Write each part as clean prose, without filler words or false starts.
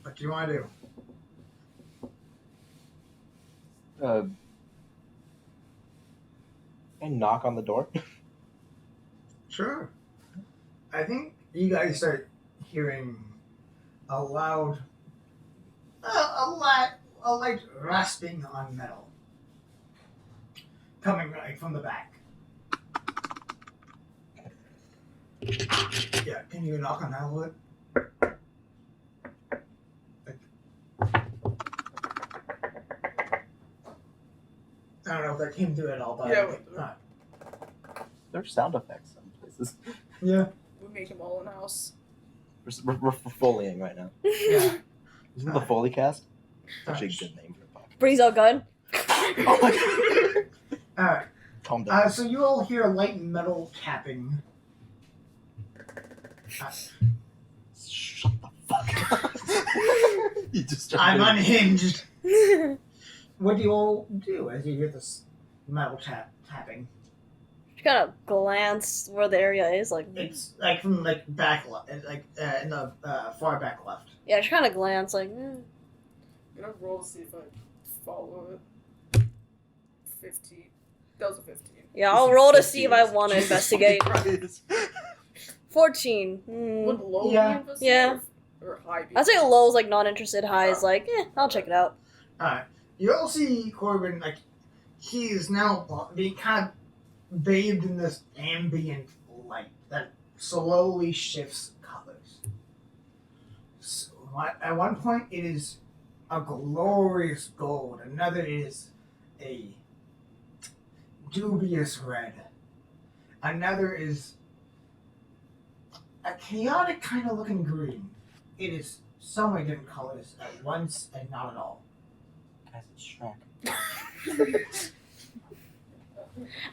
What do you want to do? And knock on the door. Sure. I think you guys start hearing a loud, a light rasping on metal coming right from the back. Yeah, can you knock on that a little bit? I don't know if that came through at all, but Yeah, There's sound effects some places. Yeah. We make them all in house. We're Foleying right now. Yeah. Isn't it the Foley cast? Actually, a Alright. good name for a podcast. Brings out gun. Oh my god. Alright. Calm down. So you all hear light metal tapping. Shut the fuck up. You just I'm unhinged. What do you all do as you hear this metal tapping? Just kind of glance where the area is, like. It's like from like back left, like in the far back left. Yeah, just kind of glance, like. I'm gonna roll to see if I follow it. 15. That was a 15. Yeah, I'll roll to see if I want to investigate. 14. Would low Yeah. be investigate? Yeah. Or high be? I'd say low's like not interested, high is like, I'll check it out. Alright. You all see Corbin, like, he is now being kind of bathed in this ambient light that slowly shifts colors. So, at one point, it is a glorious gold. Another is a dubious red. Another is a chaotic kind of looking green. It is so many different colors at once and not at all. Guys, it's Shrek.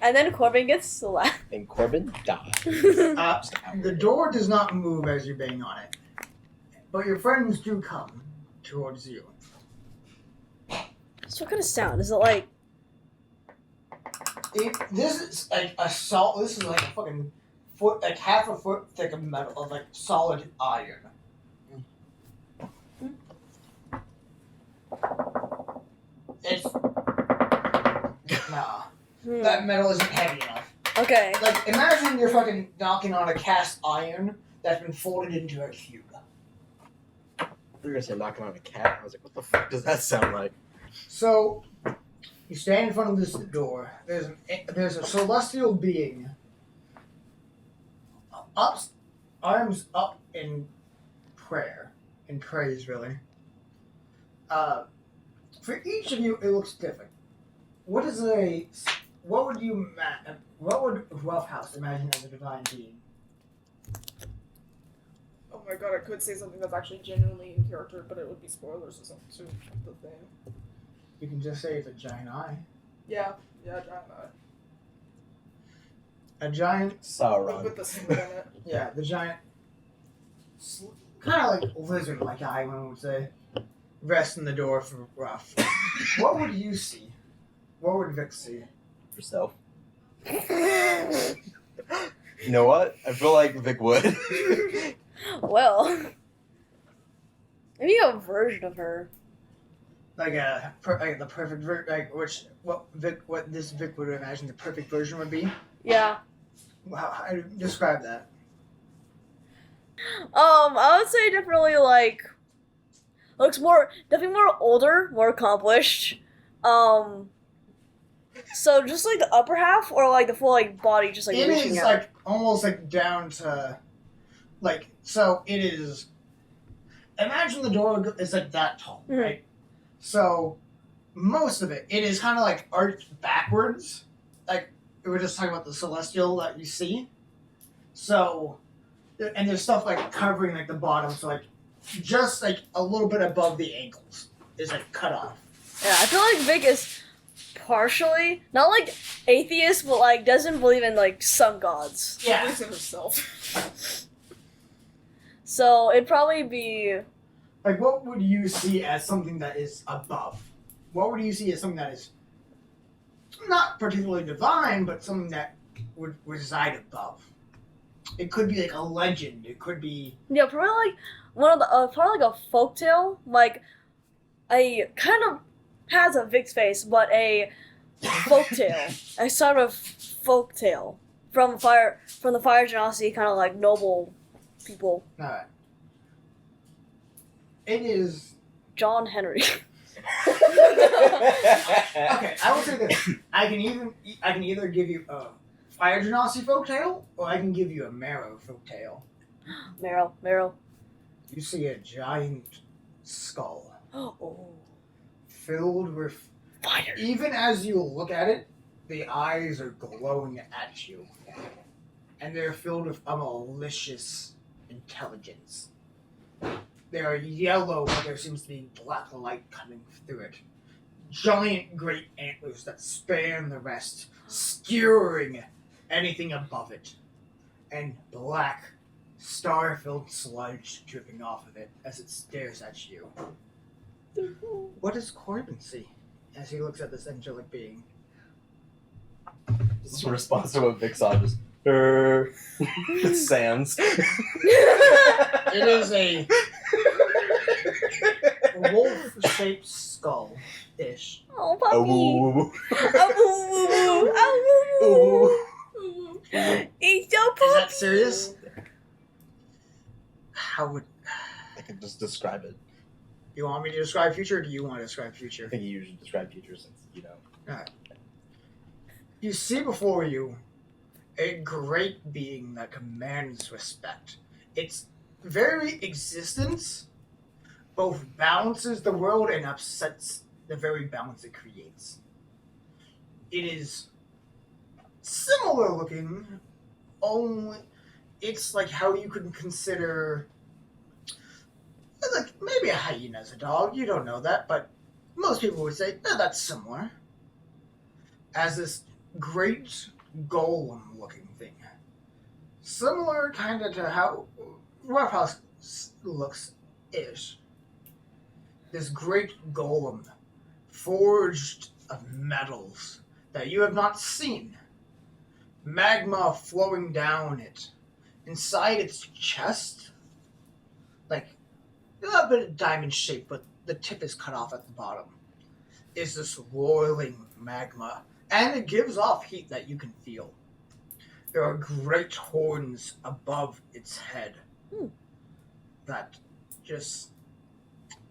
And then Corbin gets slapped. And Corbin dies. The door does not move as you bang on it, but your friends do come towards you. So what kind of sound? Is it like... This is like this is like a fucking foot, like half a foot thick of metal, of like solid iron. It's nah. That metal isn't heavy enough. Okay. Like, imagine you're fucking knocking on a cast iron that's been folded into a cube. You were gonna say knocking on a cat. I was like, what the fuck does that sound like? So, you stand in front of this door. There's a celestial being, arms up in prayer, in praise, really. For each of you, it looks different. What would Roughhouse imagine as a divine being? Oh my god, I could say something that's actually genuinely in character, but it would be spoilers or something too. The thing. You can just say it's a giant eye. Yeah, giant eye. A giant, Sauron. With the slit in it. yeah, the giant, kind of like lizard-like eye, one would say, rests in the door for Rough. What would you see? What would Vic see? Yourself. You know what? I feel like Vic would. Well... Maybe a version of her. Like the perfect what this Vic would imagine the perfect version would be. Yeah. How describe that? I would say definitely like... Looks definitely more older, more accomplished. So just like the upper half, or like the full like body, just like It reaching is out. like almost like down to, like, so it is. Imagine the door is like that tall, Mhm. right? So most of it is kind of like arched backwards. Like we were just talking about the celestial that you see. So, and there's stuff like covering like the bottom, so like just like a little bit above the ankles is like cut off. Yeah, I feel like Vic is partially not like atheist, but like doesn't believe in like some gods. Yeah. Believes in herself. So it'd probably be Like, what would you see as something that is above? What would you see as something that is not particularly divine, but something that would reside above? It could be like a legend. It could be. probably like one of the probably like a folktale, like a kind of has a Vic's face, but a folktale, a sort of folktale from the fire genasi, kind of like noble people. Alright. It is. John Henry. Okay, I will say this. I can either give you a Fire Genasi folktale, or I can give you a Marrow folktale. Meryl. You see a giant skull Oh, filled with. fire. Even as you look at it, the eyes are glowing at you, and they're filled with a malicious intelligence. They are yellow, but there seems to be black light coming through it. Giant great antlers that span the rest, skewering anything above it. And black, star-filled sludge dripping off of it as it stares at you. What does Corbin see as he looks at this angelic being? Just in response to what Vic saw, just sands. It is a wolf-shaped skull-ish. Oh, Oh, puppy. woo, woo, Oh, He's so puppy. Is that serious? How would I could just describe it. you want me to describe future, or do you want to describe I future? think you usually describe future since, you know. You see before you a great being that commands respect. Its very existence both balances the world and upsets the very balance it creates. It is similar looking, only it's like how you could consider like maybe a hyena as a dog. You don't know that, but most people would say, "Oh, that's similar." As this great golem looking thing. Similar kind of to how Roughhouse looks ish. This great golem forged of metals that you have not seen. Magma flowing down it. Inside its chest, like a bit of diamond shape, but the tip is cut off at the bottom, is this roiling magma. And it gives off heat that you can feel. There are great horns above its head that just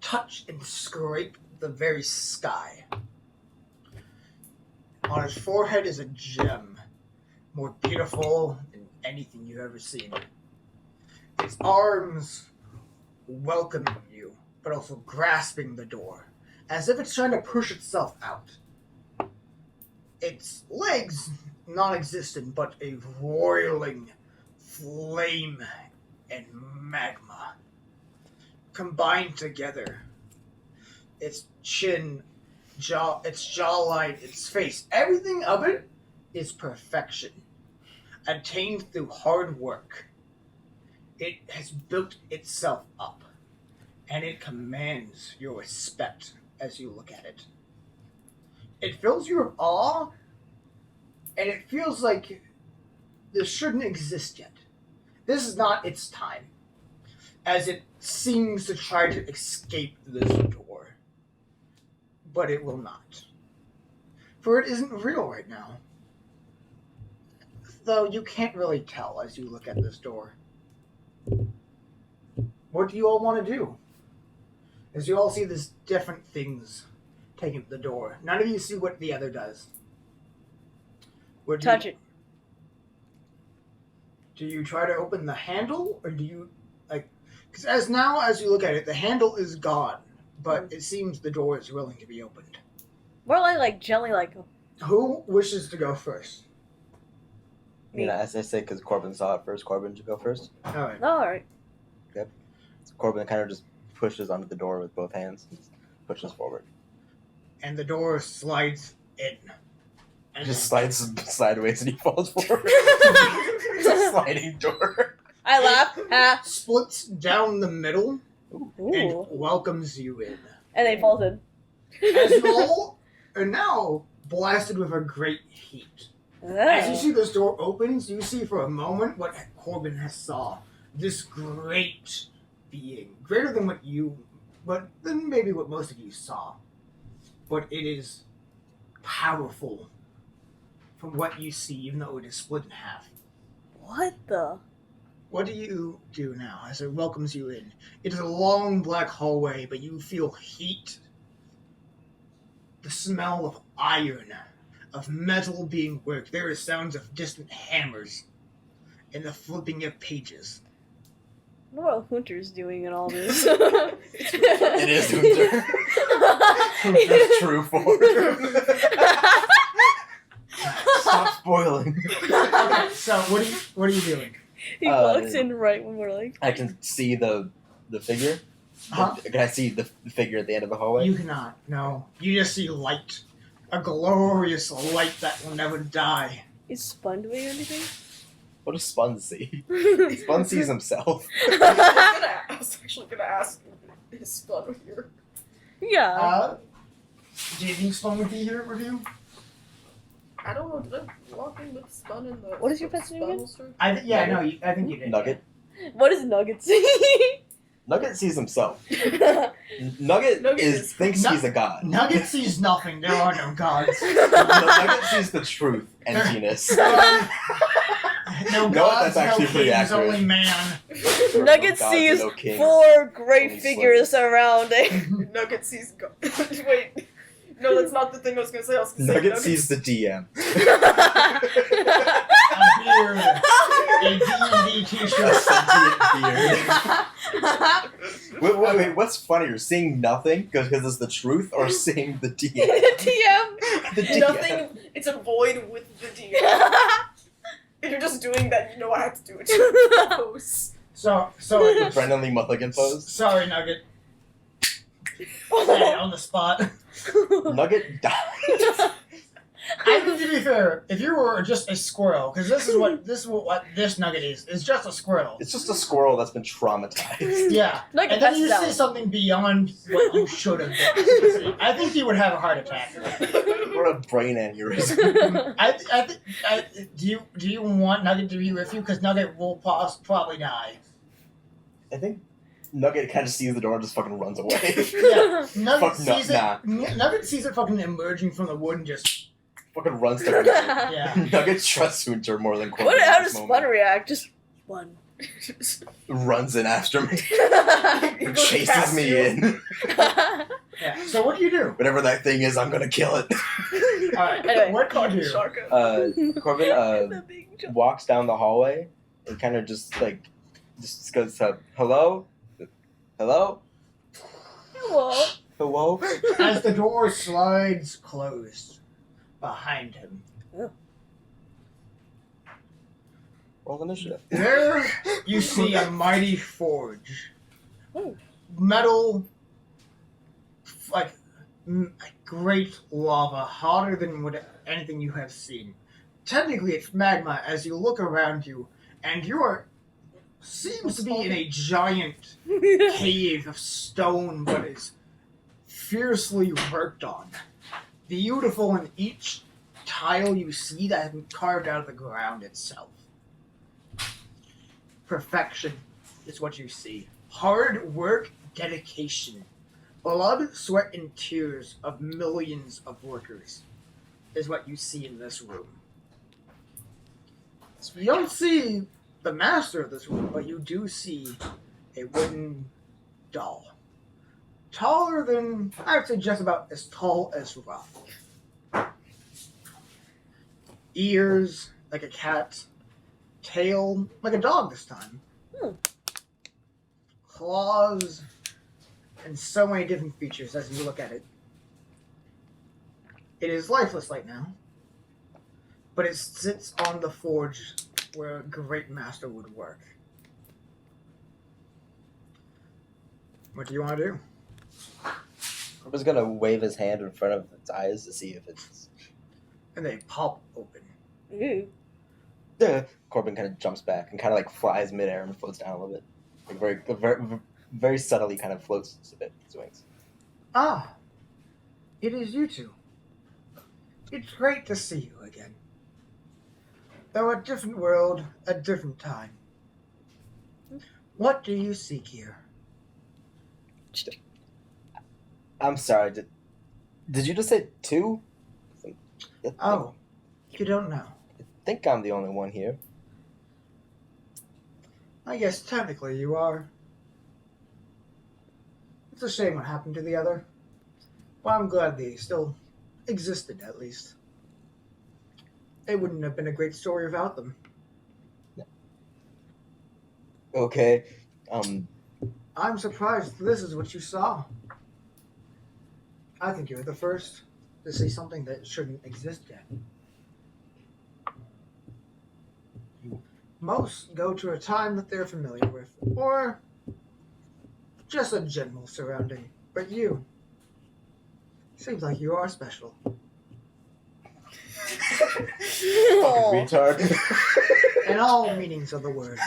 touch and scrape the very sky. On its forehead is a gem, more beautiful than anything you've ever seen. Its arms welcoming you, but also grasping the door, as if it's trying to push itself out. Its legs non-existent, but a roiling flame and magma combined together. Its chin, its jawline, its face, everything of it is perfection, attained through hard work. It has built itself up, and it commands your respect as you look at it. It fills you with awe, and it feels like this shouldn't exist yet. This is not its time, as it seems to try to escape this door. But it will not. For it isn't real right now. Though you can't really tell as you look at this door. What do you all want to do? As you all see these different things taking the door. None of you see what the other does. Touch it. Do you try to open the handle, or do you, like... Because as you look at it, the handle is gone, but it seems the door is willing to be opened. More like gently, like... Who wishes to go first? Me. You know, as I say, because Corbin saw it first, Corbin should go first. Alright. Alright. So Corbin kind of just pushes onto the door with both hands and just pushes forward. And the door slides in. And Just slides sideways and he falls forward. It's a sliding door. I laugh. Ha. splits down the middle and Ooh. welcomes you in. And they falls in. As you all are now blasted with a great heat. As you see this door opens, you see for a moment what Corbin has saw. This great being, greater than than maybe what most of you saw. But it is powerful from what you see, even though it is split in half. What the? What do you do now as it welcomes you in? It is a long black hallway, but you feel heat, the smell of iron, of metal being worked. There are sounds of distant hammers and the flipping of pages. I wonder what Hunter's doing in all this. It is Hunter. Hunter's true form. Stop spoiling. Okay, so what are you doing? He walks in right when we're like. I can see the figure. Huh? Can I see the figure at the end of the hallway? You cannot. No, you just see light, a glorious light that will never die. Is Spun doing anything? What does Spun see? Spun sees himself. I was actually gonna ask his Spun here. Yeah. Do you think Spawn would be here at review? I don't know, did I walk in with Spun in the What is your pet's name again? store? I think you did. Nugget. What does Nugget see? Nugget sees himself. Nugget thinks he's a god. Nugget sees nothing. There are no gods. Nugget sees the truth, emptiness. No No, gods, that's actually no pretty kings, accurate. only man. Nugget No gods, sees no kings. 4 great Only figures slaves. surrounding. Nugget sees Wait. No, that's not the thing I was gonna say. I was gonna say Nugget sees the DM. A beard, a D&D A t-shirt. sentient beard. Wait, what's funnier? Seeing nothing because it's the truth, or seeing the DM? TM. The DM. Nothing. It's a void with the DM. If you're just doing that, you know I have to do it. Pose. So The Brendan Lee Mulligan pose. sorry, Nugget. Say it on the spot. Nugget died. I think, to be fair, if you were just a squirrel, because this is what this Nugget is. It's just a squirrel. It's just a squirrel that's been traumatized. Yeah. Nugget And then you passes see out. something beyond what you should have been. I think you would have a heart attack. Or a brain aneurysm. Do you want Nugget to be with you? Because Nugget will probably die. I think Nugget kind of sees the door and just fucking runs away. Yeah. Nugget Fuck no, sees it. Nugget sees it fucking emerging from the wood and just Fucking runs to Hunter. yeah. Nugget trusts Hunter more than Corbin. How at does this Spun moment. react? Just one. Runs in after me. He goes Chases past me you. in. Yeah. So what do you do? Whatever that thing is, I'm gonna kill it. All right. Anyway, what do you do? Sharka. Corbin The big jump. walks down the hallway and kind of just goes hello, hello, Hello. hello. As the door slides closed behind him, Roll initiative. there you see a mighty forge. Oh. Metal, like great lava, hotter than anything you have seen. Technically, it's magma as you look around you, and you are seems to be in a giant cave of stone, but is fiercely worked on. Beautiful in each tile you see that has been carved out of the ground itself. Perfection is what you see. Hard work, dedication. Blood, sweat, and tears of millions of workers is what you see in this room. You don't see the master of this room, but you do see a wooden doll. Taller than, I would say just about as tall as Ruff. Ears like a cat, tail like a dog this time. Claws, and so many different features as you look at it. It is lifeless right now, but it sits on the forge where a great master would work. What do you want to do? Corbin's gonna wave his hand in front of its eyes to see if it's. And they pop open. Ooh. Corbin kind of jumps back and kind of like flies midair and floats down a little bit, like very subtly, kind of floats a bit with his wings. Ah, it is you two. It's great to see you again. Though a different world, a different time. What do you seek here? I'm sorry. Did you just say 2? Oh, you don't know. I think I'm the only one here. I guess technically you are. It's a shame what happened to the other. But I'm glad they still existed, at least. It wouldn't have been a great story without them. Okay. I'm surprised this is what you saw. I think you're the first to see something that shouldn't exist yet. Most go to a time that they're familiar with, or just a general surrounding. But you, seems like you are special. Oh. Retard. In all meanings of the word.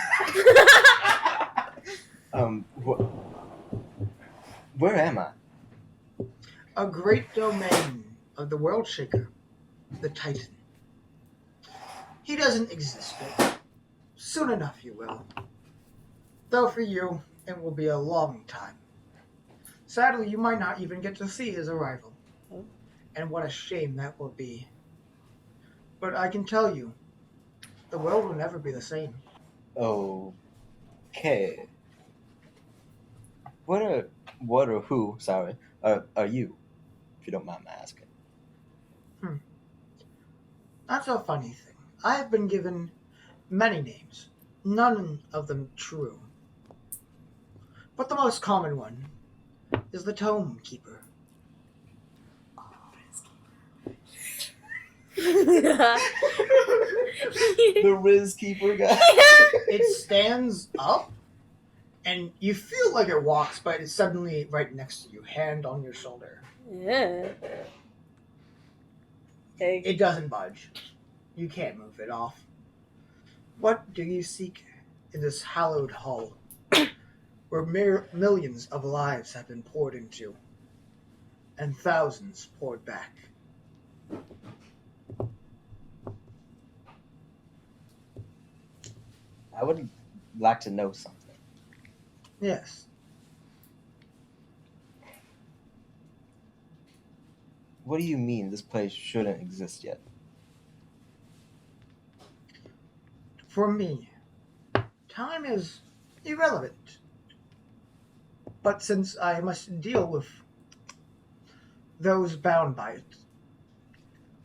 Where am I? A great domain of the World Shaker, the Titan. He doesn't exist yet. Soon enough he will. Though for you, it will be a long time. Sadly, you might not even get to see his arrival. And what a shame that will be. But I can tell you, the world will never be the same. Okay. What or who, sorry, are you, if you don't mind my asking? That's a funny thing. I have been given many names, none of them true. But the most common one is the Tome Keeper. The Riz Keeper guy? It stands up, and you feel like it walks, but it's suddenly right next to you, hand on your shoulder. Yeah. Okay. It doesn't budge. You can't move it off. What do you seek in this hallowed hall, where millions of lives have been poured into, and thousands poured back? I would like to know something. Yes. What do you mean this place shouldn't exist yet? For me, time is irrelevant. But since I must deal with those bound by it,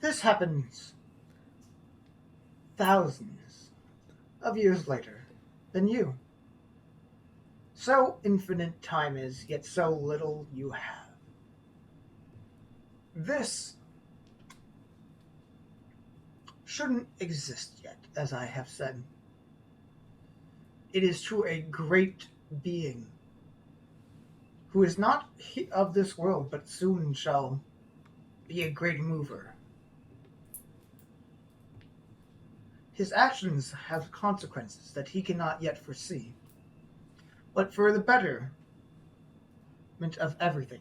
this happens thousands of years later than you. So infinite time is, yet so little you have. This shouldn't exist yet, as I have said. It is to a great being who is not of this world, but soon shall be a great mover. His actions have consequences that he cannot yet foresee, but for the betterment of everything,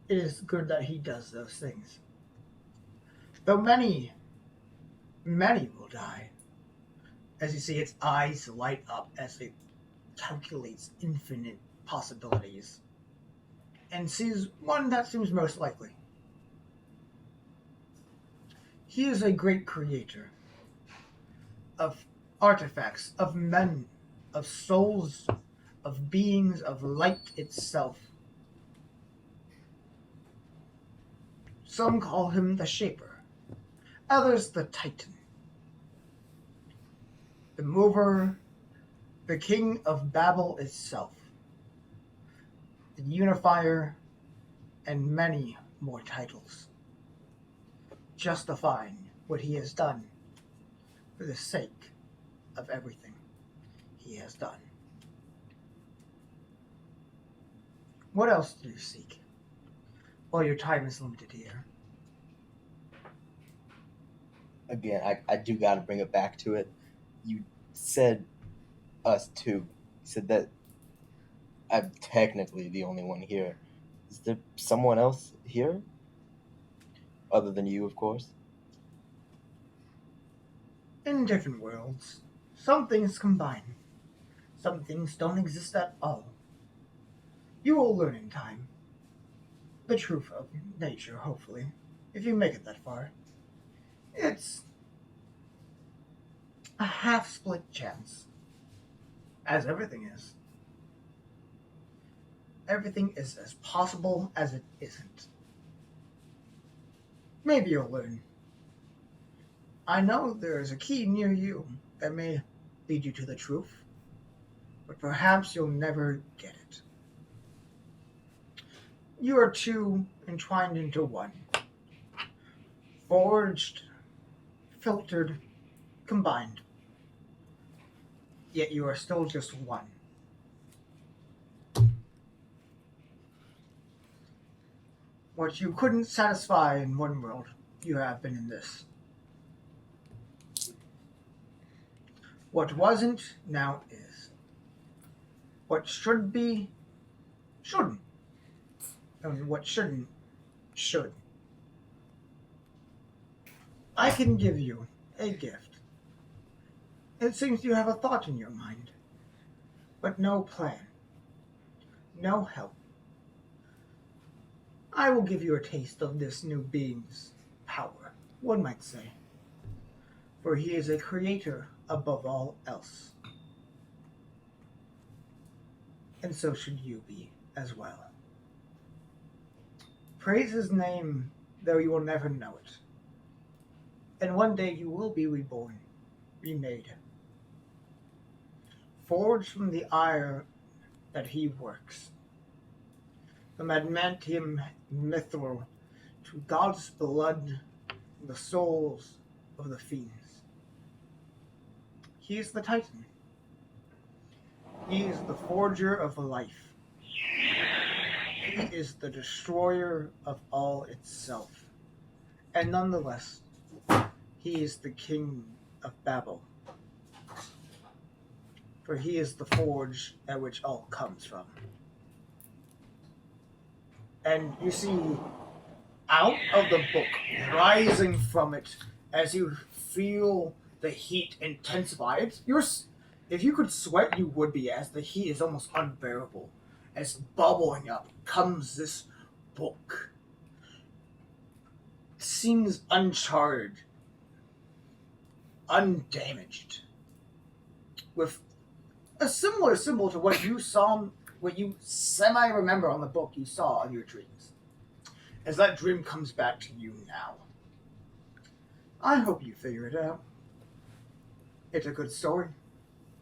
it is good that he does those things. Though many will die, as you see its eyes light up as it calculates infinite possibilities, and sees one that seems most likely. He is a great creator of artifacts, of men, of souls, of beings, of light itself. Some call him the Shaper, others the Titan, the Mover, the King of Babel itself, the Unifier, and many more titles, justifying what he has done for the sake of everything he has done. What else do you seek? Well, your time is limited here. Again, I do gotta bring it back to it. You said us two. You said that I'm technically the only one here. Is there someone else here? Other than you, of course. In different worlds, some things combine. Some things don't exist at all. You will learn in time. The truth of nature, hopefully, if you make it that far. It's a half-split chance, as everything is. Everything is as possible as it isn't. Maybe you'll learn. I know there is a key near you that may lead you to the truth, but perhaps you'll never get it. You are two entwined into one. Forged, filtered, combined. Yet you are still just one. What you couldn't satisfy in one world, you have been in this. What wasn't, now is. What should be, shouldn't. And what shouldn't, should. I can give you a gift. It seems you have a thought in your mind, but no plan, no help. I will give you a taste of this new being's power, one might say, for he is a creator above all else. And so should you be as well. Praise his name, though you will never know it. And one day you will be reborn, remade. Forged from the iron that he works. From adamantium mithril to God's blood, the souls of the fiends. He is the Titan. He is the forger of life. He is the destroyer of all itself. And nonetheless, he is the king of Babel. For he is the forge at which all comes from. And you see, out of the book, rising from it, as you feel the heat intensify, if you could sweat, you would be, as the heat is almost unbearable. As bubbling up comes this book. It seems uncharred, undamaged, with a similar symbol to what you saw, what you semi-remember on the book you saw in your dreams. As that dream comes back to you now. I hope you figure it out. It's a good story,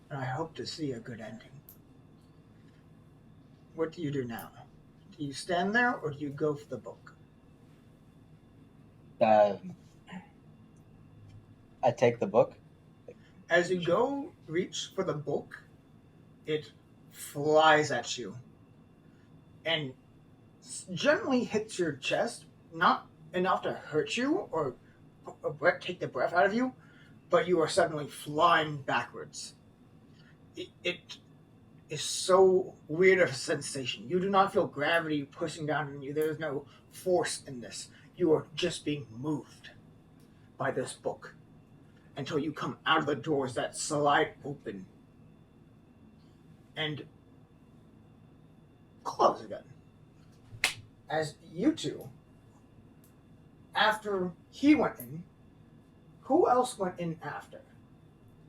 and I hope to see a good ending. What do you do now? Do you stand there, or do you go for the book? I take the book. As you go reach for the book, it flies at you and gently hits your chest, not enough to hurt you or take the breath out of you, but you are suddenly flying backwards. It is so weird of a sensation. You do not feel gravity pushing down on you. There is no force in this. You are just being moved by this book until you come out of the doors that slide open and close again. As you two, after he went in, who else went in after?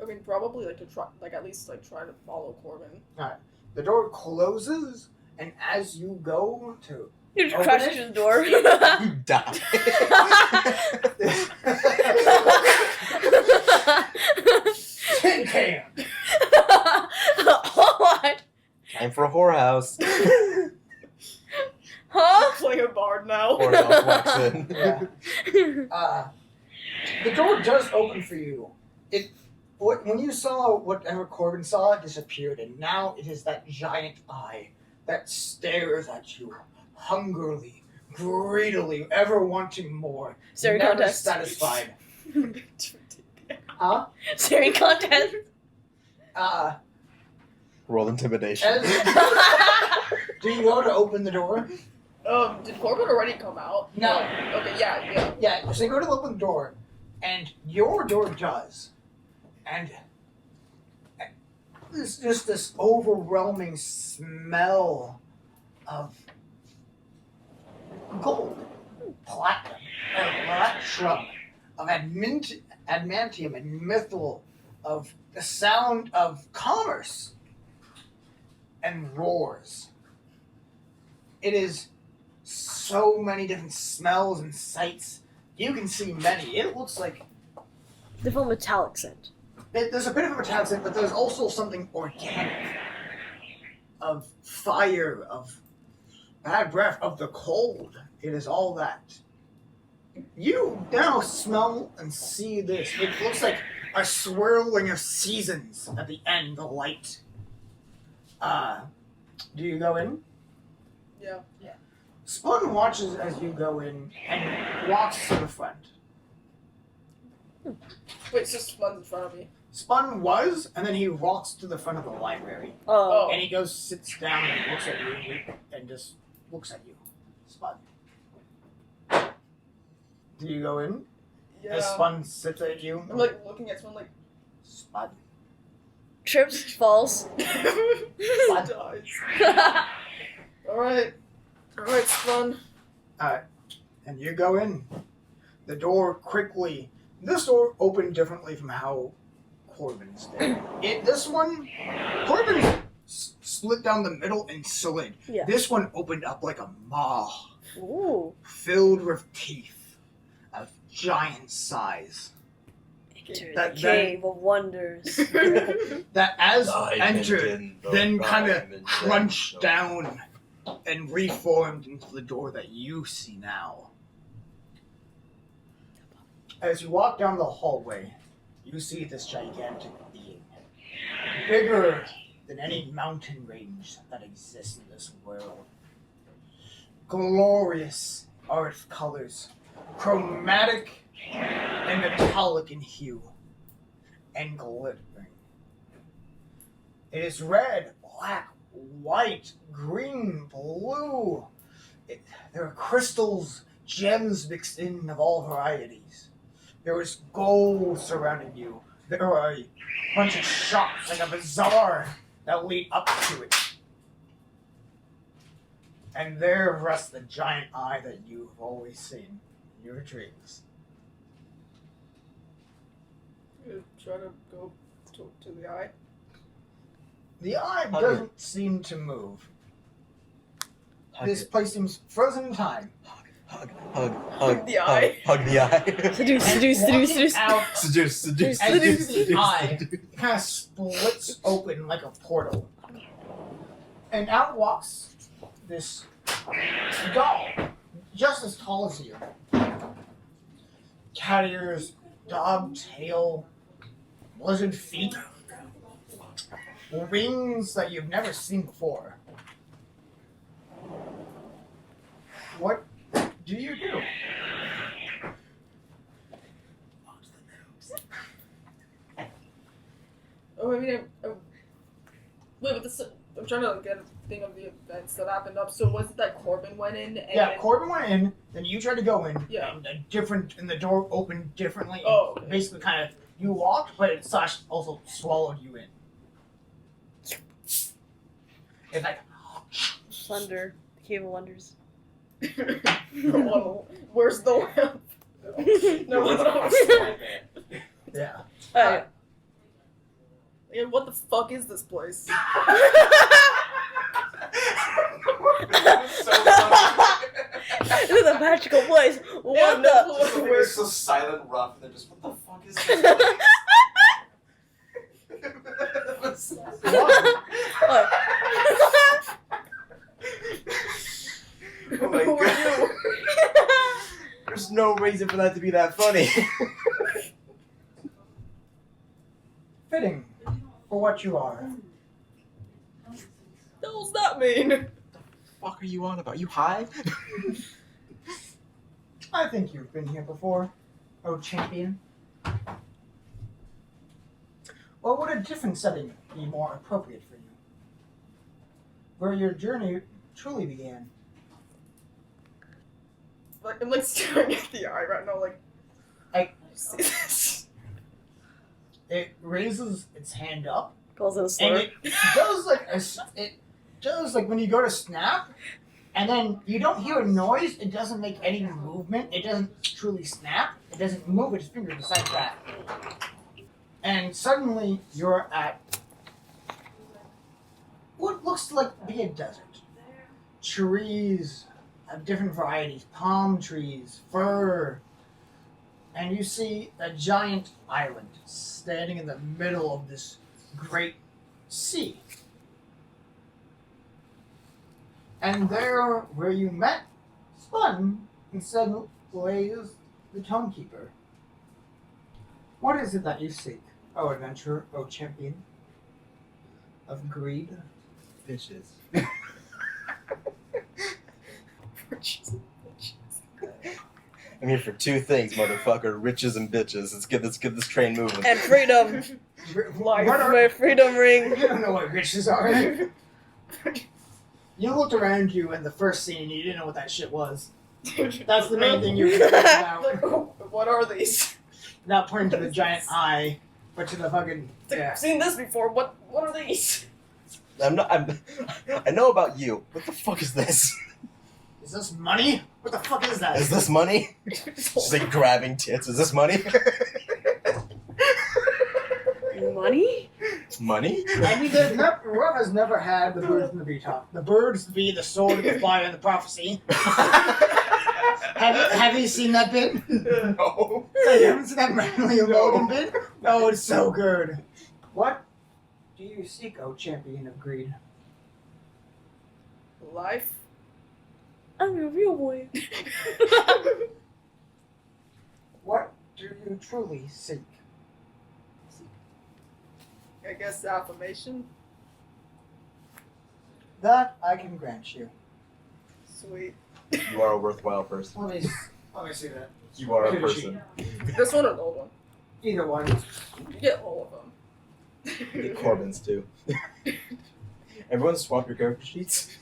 I mean, probably to try, at least try to follow Corbin. Alright. The door closes, and as you go to You just crashed through the door. You die. Tin can! What? Time for a whorehouse. Huh? Play a bard now. Whorehouse walks in. Yeah. The door does open for you. When you saw whatever Corbin saw, it disappeared, and now it is that giant eye that stares at you hungrily, greedily, ever wanting more, Staring never contest. satisfied. Huh? Staring contest. Roll intimidation. Do you go to open the door? Did Corbin already come out? No. Okay, yeah. Yeah, so you go to open the door, and your door does. And there's just this overwhelming smell of gold, platinum, electrum, of adamantium, and mithril, of the sound of commerce and roars. It is so many different smells and sights. You can see many. It looks like Different metallic scent. there's a bit of a metallic scent, but there's also something organic, of fire, of bad breath, of the cold. It is all that. You now smell and see this. It looks like a swirling of seasons at the end, the light. Do you go in? Yeah. Spun watches as you go in and walks to the front. Wait, so Spun's in front of me. Spun was, and then he walks to the front of the library. Oh. And he goes, sits down, and looks at you, and just looks at you. Spun. Do you go in? Yeah. As Spun sits at you. I'm like looking at Spun like. Spun. Trips, falls. Dies. Alright, Spun. And you go in. The door quickly. This door opened differently from how Corbin's did. This one, Corbin split down the middle and slid. Yeah. This one opened up like a maw, Ooh. filled with teeth of giant size. Enter That- the cave of wonders. That as Diamond entered, in the then kind of diamond crunched in the- down and reformed into the door that you see now. As you walk down the hallway, you see this gigantic being, bigger than any mountain range that exists in this world. Glorious earth colors, chromatic and metallic in hue, and glittering. It is red, black, white, green, blue. There are crystals, gems mixed in of all varieties. There is gold surrounding you. There are a bunch of shops, like a bazaar, that lead up to it. And there rests the giant eye that you have always seen in your dreams. You try to go to the eye. The eye Hug doesn't seem to move. Hug This it. place seems frozen in time. Hug The eye. Hug the eye. Seduce, seduce, Walking seduce, seduce. out Seduce. as you see the eye kind of splits open like a portal. And out walks this doll, just as tall as you. Cat ears, dog tail, lizard feet, wings that you've never seen before. What do you do? Oh, I mean, wait, but this. I'm trying to get a thing of the events that happened up. So was it that Corbin went in? And Yeah, then, Corbin went in, then you tried to go in, Yeah. and the door opened differently. Oh, and okay. basically kind of you walked, but it also swallowed you in. It's like Thunder. The cave of wonders. Where's the lamp? No, that's not yeah. Alright. Yeah, what the fuck is this place? This is a magical place. What the? Where- so silent, rough, and they're just, what the fuck is this? Oh my god. There's no reason for that to be that funny. Fitting for what you are. What the hell's that mean? Fuck are you on about? You high? I think you've been here before, oh champion. Or would a different setting be more appropriate for you? Where your journey truly began. Like, I'm like staring at the eye right now, like. I- see this? It raises its hand up, Calls it a and slur. it does like it just like when you go to snap, and then you don't hear a noise, it doesn't make any movement, it doesn't truly snap, it doesn't move its finger besides that. And suddenly you're at what looks like be a desert. Trees of different varieties, palm trees, fir, and you see a giant island standing in the middle of this great sea. And there, where you met Spun, instead lays the Tonekeeper. What is it that you seek, O adventurer, O champion of greed? Bitches. I'm here for two things, motherfucker. Riches and bitches. Let's get this train moving. And freedom. What My freedom ring. You don't know what riches are. You looked around you in the first scene and you didn't know what that shit was. That's the main thing you're figuring out. Like, oh, what are these? Not pointing to the giant eye, but to the fucking. It's like, Yeah. I've seen this before. What are these? I know about you. What the fuck is this? Is this money? What the fuck is that? Is this money? She's like grabbing tits. Is this money? Money? Money? I mean, Rob has never had the birds in the treetop. The birds be the sword, the fire, and the prophecy. Have you seen that bit? No. You haven't seen that Bradley and Logan bit? Oh, it's so good. What do you seek, O champion of greed? Life. I'm a real boy. What do you truly seek? I guess affirmation. That I can grant you. Sweet. You are a worthwhile person. Let me see that. You are a Could person. This one or the old one? Either one. You get all of them. You get Corbin's too. Everyone swap your character sheets.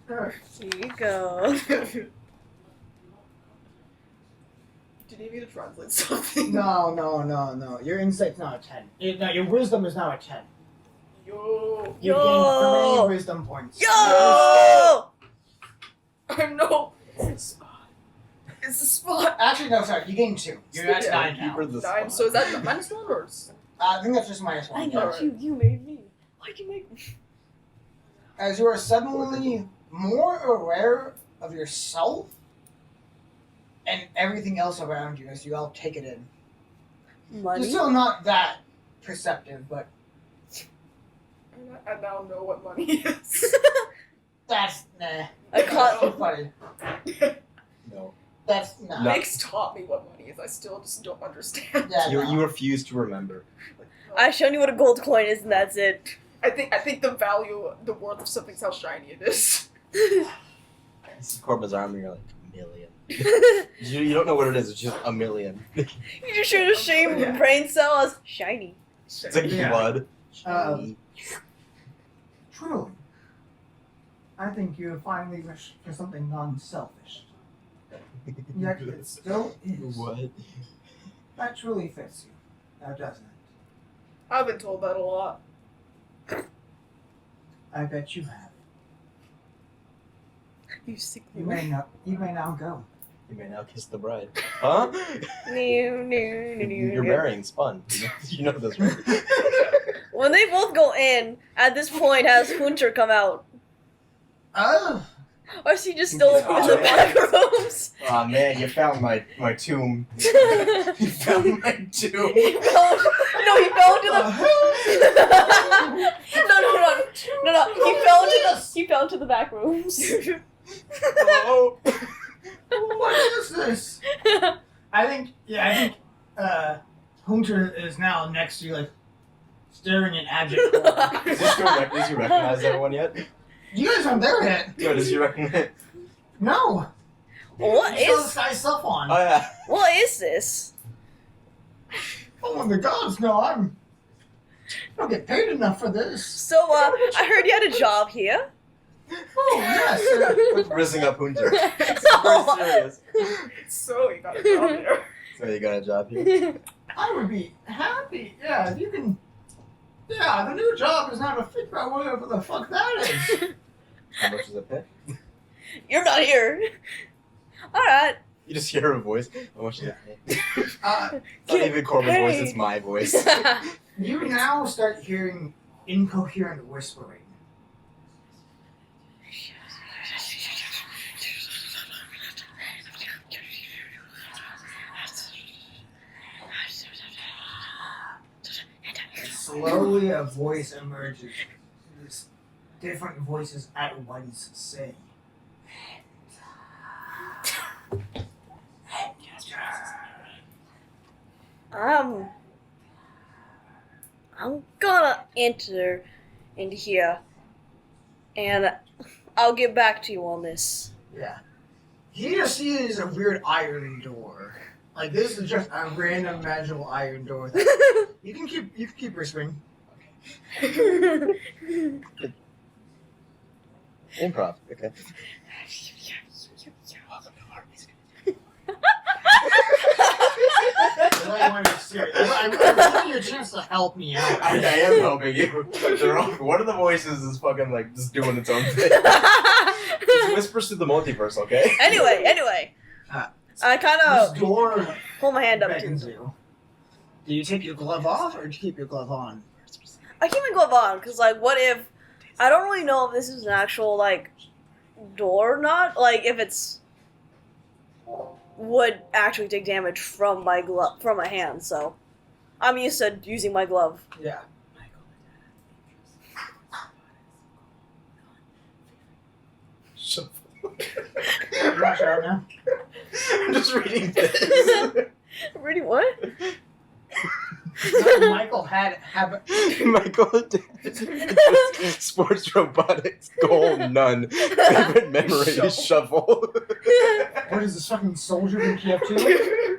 Here you go. Do you need me to translate something? No. Your insight's not a 10. No, your wisdom is now a 10. Yo. You Yo! gain 3 wisdom points. Yo! I'm no. It's a spot. Actually, no, sorry. You gain 2. You're at Yeah. 9 now. Keeper the 9. spot. So is that -1 or? I think that's just -1. I Yeah. know Alright. you made me. Why'd you make me? As you are suddenly more aware of yourself and everything else around you as you all take it in. You're Money? still not that perceptive, but I now know what money is. that's nah. I caught- Too funny. No. That's nah. Mix taught me what money is. I still just don't understand. Yeah, You no. refuse to remember. I've shown you what a gold coin is, and that's it. I think the value, the worth of something's how shiny it is. You see Corbin's arm and you're like, a million. You don't know what it is, it's just a million. You just should have shamed Yeah. brain cells shiny. It's like Yeah. blood. Truly. I think you finally wish for something non-selfish. Yet it still is. What? That truly fits you, now doesn't it? I've been told that a lot. I bet you have. You sick You may now go. You may now kiss the bride. Huh? You're marrying Spun. You know this, right? When they both go in, at this point has Hunter come out. Oh! Or is he just still in the back rooms? Aw man, you found my tomb. he You found my tomb. fell. No, he fell into the. No. He fell into the back rooms. Oh. What is this? I think Hunter is now next to you, like, staring in abject horror. Does he recognize everyone yet? You guys aren't there yet. No, does he recognize? No. What You still have is? this guy's stuff on. Oh yeah. What is this? Oh my gods, no, I don't get paid enough for this. So, I heard you had a job here. Oh, yes. Rizzing up Hunter. Oh. Very serious. So you got a job there. So you got a job here? I would be happy, yeah, if you can Yeah, the new job is now to figure out whatever the fuck that is. How much does it pay? You're not here. Alright. You just hear a voice. How much does it pay? It's not Get even Corbin's voice, paid. it's my voice. You now start hearing incoherent whispering. And slowly a voice emerges. These different voices at once say, I'm gonna enter into here, and I'll get back to you on this. yeah. You just see it as a weird iron door. Like this is just a random magical iron door. That you can keep whispering. Improv, okay. I want to be serious. I'm giving you a chance to help me out. I am helping you. They're all, one of the voices is fucking like just doing its own thing. Just whispers through the multiverse, okay? Anyway. I kind This of door pull my hand up beckons to you. Do you take your glove off or do you keep your glove on? I keep my glove on, because, like, what if... I don't really know if this is an actual, like, door or not. Like, if it's... would actually take damage from my glove, from my hand, so... I'm used to using my glove. Yeah. You're not sure now? I'm just reading this. Reading what? Michael had Michael, sports robotics, goal none. Favorite memory, shovel. what is this fucking soldier from TF2?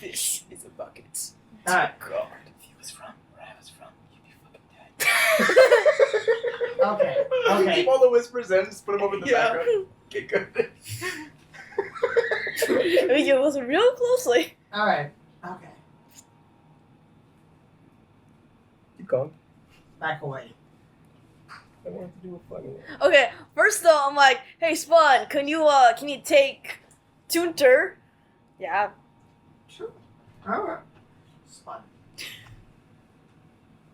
This is a bucket. Alright. God. If he was from where I was from, you'd be fucking dead. Okay. Keep all the whispers in, just put them over the Yeah. background. Okay, good. I mean, you listen real closely. Alright. Okay. Keep going. Back away. I wanted to do a funny one. Okay, first though, I'm like, hey Spawn, can you take Tunter? Yeah. Sure. Alright. Spot.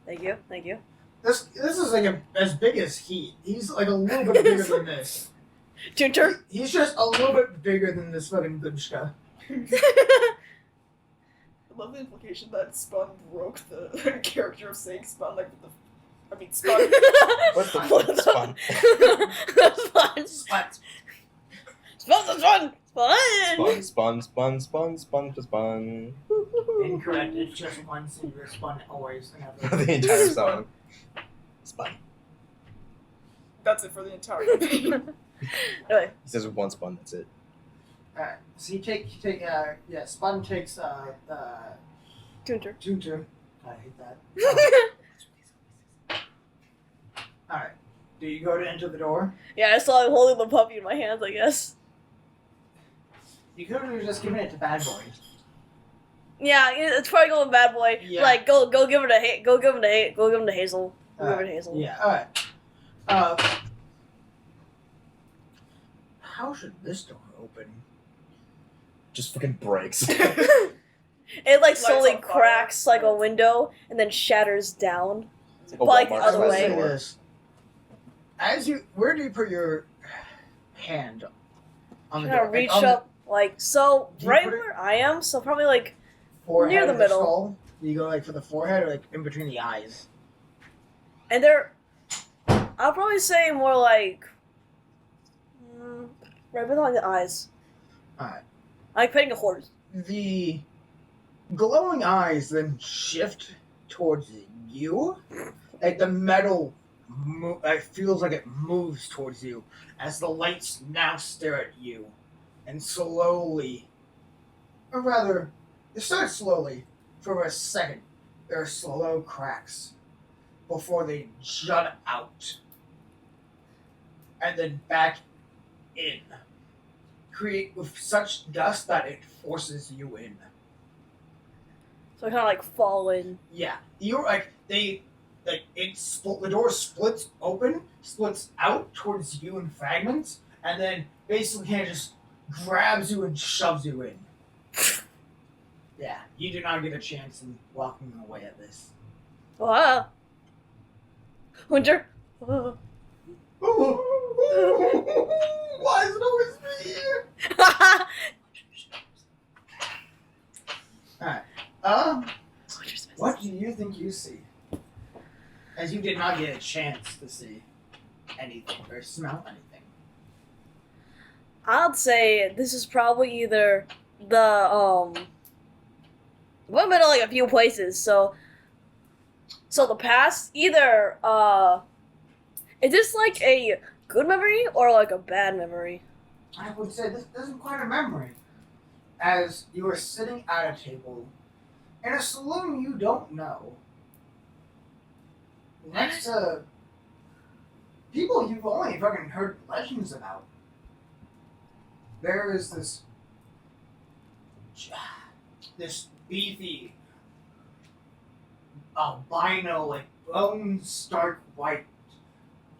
Thank you. This is like as big as he's like a little bit bigger than this. Tunter? He's just a little bit bigger than this fucking Gunshka. I love the implication that Spun broke the character of saying Spun, like, with the... I mean, Spun. What's the What the- fun? Spawn. Spot. Spun. Incorrect. It's just one singular spun always and ever. The entire song. Spun. That's it for the entire campaign. Anyway, He says with one spun, that's it. Alright. So you take Spun takes Tunter. Tutor. I hate that. Alright. Do you go to enter the door? Yeah, I saw him holding the puppy in my hands, I guess. You could have just given it to Bad Boy. Yeah, it's probably going bad boy. Yeah. Like, go give it to go give him to Hazel. Go give it to Hazel. Yeah, alright. How should this door open? Just fucking breaks. It like Lights slowly on fire. cracks like a window and then shatters down. It's like a Like the Walmart other size way. door. This. Where do you put your hand on I'm the gonna door? reach Like, on up like so Do you right put it- where I am, so probably like the forehead near the of middle. Skull? Do you go like for the forehead or like in between the eyes? and there I'll probably say more like right behind the eyes. Alright. Like petting a horse. The glowing eyes then shift towards you. Like the metal it feels like it moves towards you as the lights now stare at you. And slowly, or rather, it starts slowly. For a second, there are slow cracks before they jut out. And then back in. Create with such dust that it forces you in. So I kinda like fall in. Yeah, you're like the door splits open, splits out towards you in fragments, and then basically kind of just grabs you and shoves you in. Yeah, you do not get a chance in walking away at this. Wow. Winter. Why is it always me here? Alright. What do you think you see? As you did not get a chance to see anything or smell anything. I'd say this is probably either the we've been to like a few places, so the past either is this like a good memory or like a bad memory? I would say this isn't quite a memory. As you are sitting at a table in a saloon you don't know, next to people you've only fucking heard legends about. There is this beefy albino, like bone stark white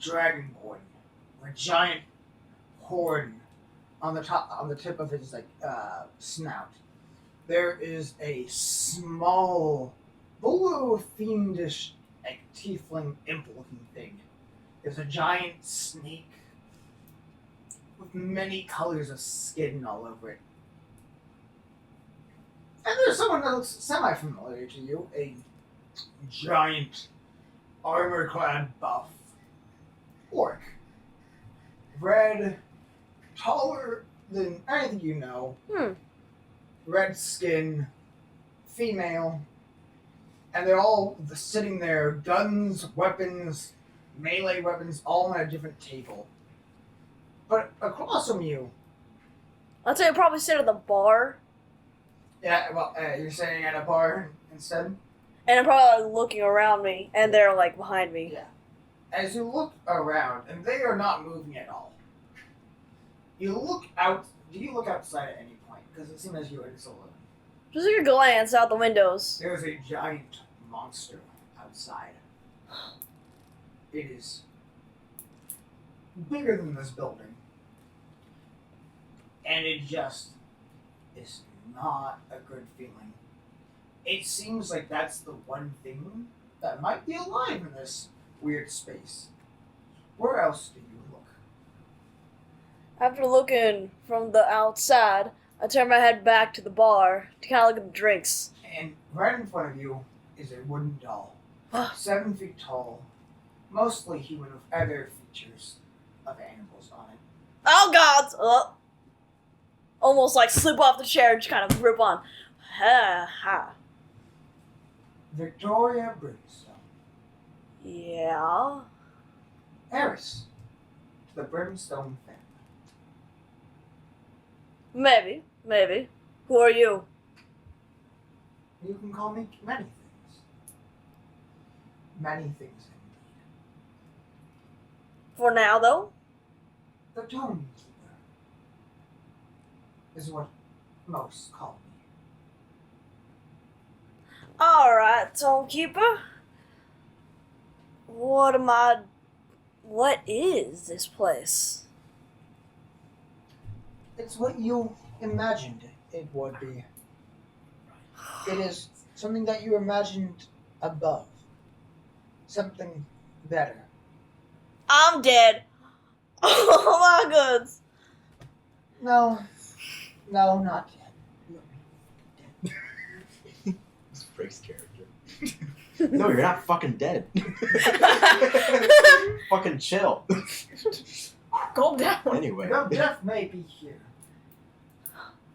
dragonborn with a giant horn on the tip of his snout. There is a small, blue fiendish, like tiefling imp-looking thing. There's a giant snake with many colors of skin all over it. And there's someone that looks semi-familiar to you, a giant, armor-clad buff orc. Red, taller than anything you know. Red skin, female, and they're all sitting there, guns, weapons, melee weapons, all on a different table. But across from you... I'd say I'd probably sit at the bar. Yeah, well, you're sitting at a bar instead? And I'm probably like, looking around me, and they're like behind me. Yeah. As you look around, and they are not moving at all, you look out... Do you look outside at any point? Because it seems as you are in saloon. Just like a glance out the windows. There's a giant monster outside. It is bigger than this building. And it just is not a good feeling. It seems like that's the one thing that might be alive in this weird space. Where else do you look? After looking from the outside, I turn my head back to the bar to kind of look at the drinks. And right in front of you is a wooden doll. 7 feet tall, mostly human with other features of animals on it. Oh God! Almost like slip off the chair and just kind of grip on. Ha ha. Victoria Brimstone. Yeah. Heiress to the Brimstone family. Maybe. Who are you? You can call me many things. Many things indeed. For now, though? The Tone Keeper is what most call me. Alright, Tonekeeper. What is this place? It's what you imagined it would be. It is something that you imagined above. Something better. I'm dead. Oh my goodness. No, not yet. This breaks character. No, you're not fucking dead. Fucking chill. Calm down. Anyway. Your death may be here.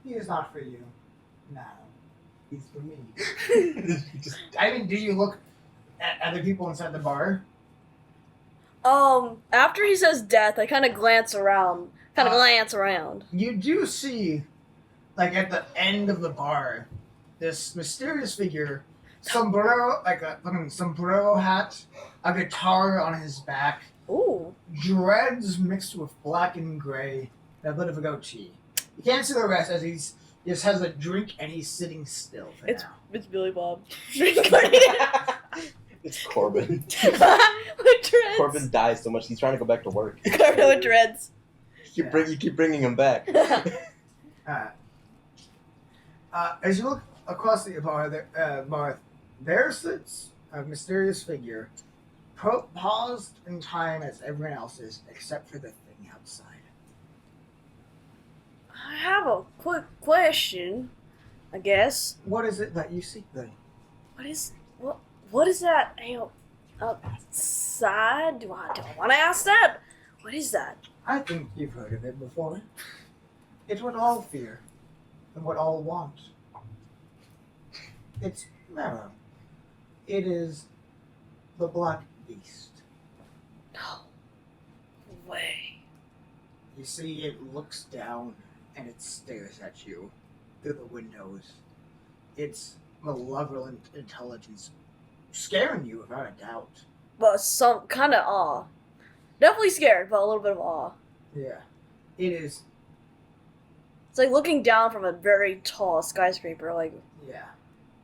He is not for you. Now. He's for me. I mean, do you look at other people inside the bar? After he says death, I kind of glance around. You do see, like at the end of the bar, this mysterious figure, sombrero, like a fucking sombrero hat, a guitar on his back, Ooh. dreads mixed with black and gray, and a bit of a goatee. You can't see the rest as he just has a drink and he's sitting still for now. It's Billy Bob. It's Corbin. with dreads. Corbin dies so much he's trying to go back to work. Corbin with dreads. You keep bringing him back. As you look across the bar, there sits a mysterious figure, paused in time as everyone else is, except for the thing outside. I have a quick question, I guess. What is it that you seek then? What is that outside? Do I want to ask that? What is that? I think you've heard of it before. It's what all fear, and what all want. It's marrow. It is the Black Beast. No way. You see, it looks down and it stares at you through the windows. Its malevolent intelligence scaring you without a doubt. But some kind of awe. Definitely scared, but a little bit of awe. Yeah. It is, It's like looking down from a very tall skyscraper. Like, yeah.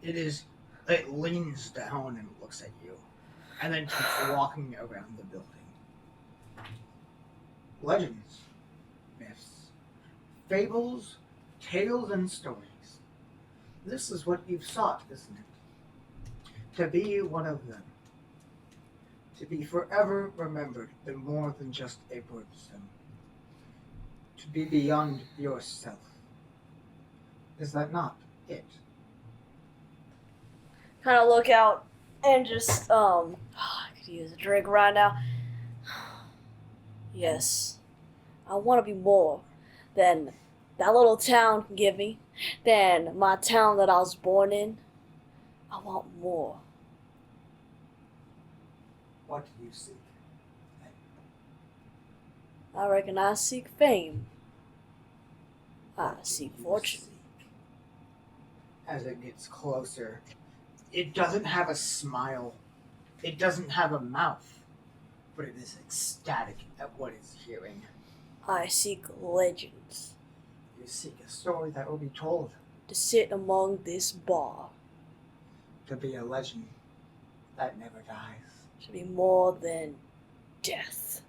It leans down and looks at you. And then keeps walking around the building. Legends, myths, fables, tales, and stories. This is what you've sought, isn't it? To be one of them. To be forever remembered in more than just a birthstone. To be beyond yourself. Is that not it? kind of look out and just, I could use a drink right now. Yes. I want to be more than that little town can give me, than my town that I was born in. I want more. What do you seek? I reckon I seek fame. I seek You fortune. seek. As it gets closer, it doesn't have a smile. It doesn't have a mouth. But it is ecstatic at what it's hearing. I seek legends. You seek a story that will be told. To sit among this bar. To be a legend that never dies. To be more than death.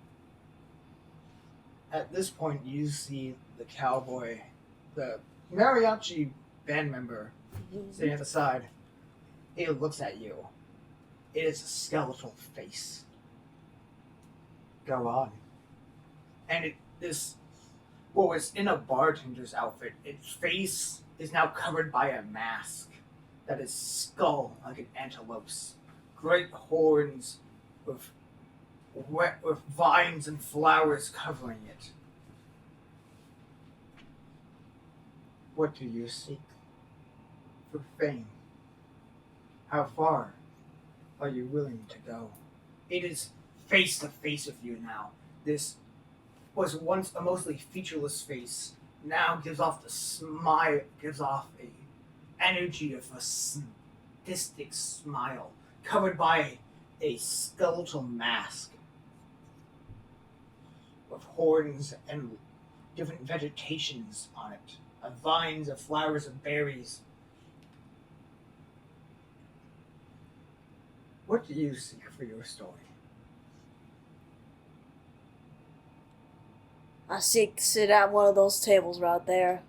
At this point, you see the cowboy, the mariachi band member, sitting at the side. It looks at you. It is a skeletal face. Go on. And it's in a bartender's outfit. Its face is now covered by a mask that is skull like an antelope's. Great horns with vines and flowers covering it. What do you seek? For fame? How far are you willing to go? It is face to face with you now. This was once a mostly featureless face. Now gives off the smile, gives off a energy of a sadistic smile, covered by a skeletal mask with horns and different vegetations on it, of vines, of flowers, of berries. What do you seek for your story? I seek to sit at one of those tables right there,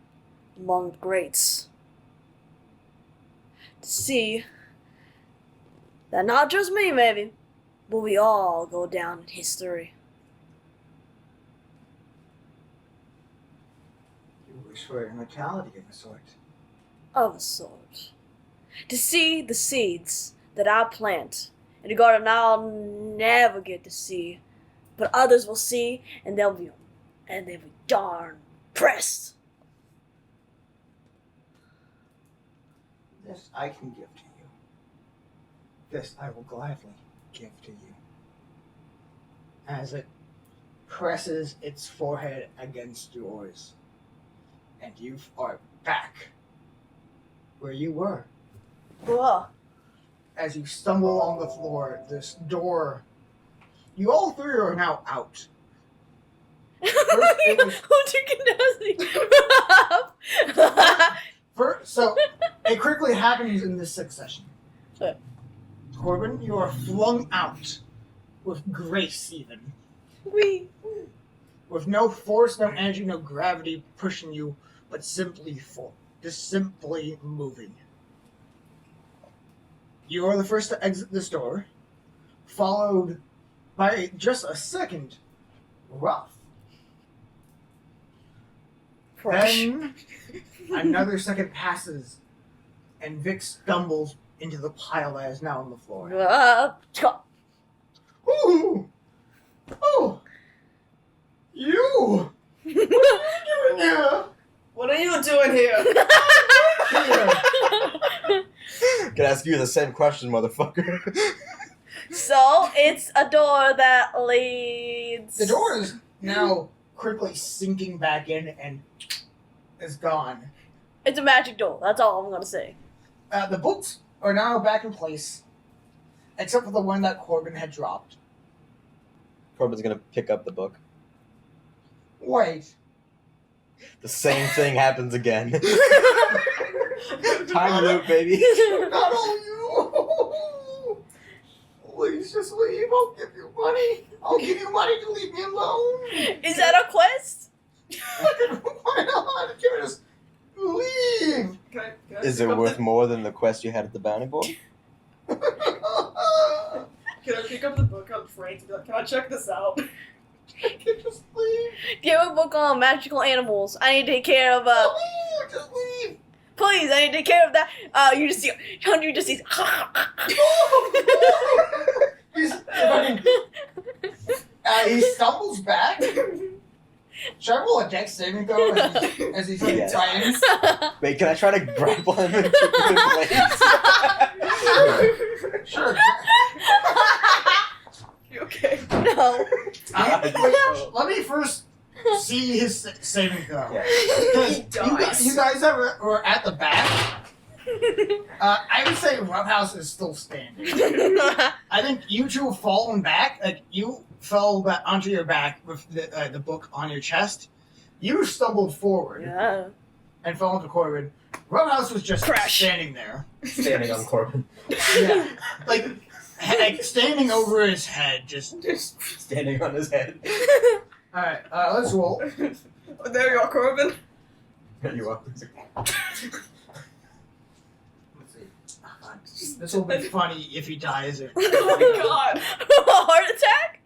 among the greats. To see that not just me, maybe, but we all go down in history. You wish for immortality of a sort. Of a sort. To see the seeds that I plant in a garden I'll never get to see, but others will see, and they'll be darn pressed. This I can give to you. This I will gladly give to you. As it presses its forehead against yours, and you are back where you were. Ugh. As you stumble on the floor, this door, you all three are now out. First, it was, so it quickly happens in this succession. Okay. Corbin, you are flung out with grace, even. We. With no force, no energy, no gravity pushing you, but simply just simply moving. You are the first to exit this door, followed by just a second, Rough. Then another second passes, and Vic stumbles into the pile that is now on the floor. Ooh! Oh! You! What are you doing here? What are you doing here? Here. Can I ask you the same question, motherfucker? So it's a door that leads. The door is now quickly sinking back in and is gone. It's a magic door. That's all I'm gonna say. The books are now back in place, except for the one that Corbin had dropped. Corbin's gonna pick up the book. Wait. The same thing happens again. Time loop, baby. Not all you! Please just leave. I'll give you money. I'll give you money to leave me alone. Is that a quest? Why not? Can I just leave? Is it worth more than the quest you had at the bounty board? Can I pick up the book on Frank and be like, can I check this out? I can just leave. Give a book on magical animals. I need to take care of Just leave. Please, I need to take care of that. You just see. You just see. He stumbles back. Should I roll a dex saving throw as he's Yeah. trying? Wait, can I try to grapple him and keep him in place? Sure. You okay? No. Let me first see his saving throw. Yeah. Because He dies. you guys were at the back. I would say Roughhouse is still standing. I think you two have fallen back. Like you fell onto your back with the book on your chest. You stumbled forward Yeah. and fell into Corbin. Roughhouse was just Crash. standing there. Standing on Corbin. Yeah, like standing over his head. Just Standing on his head. all right. Let's roll. Oh, there you are, Corbin. You up? Let's see. This will be funny if he dies. Oh my god. Heart attack?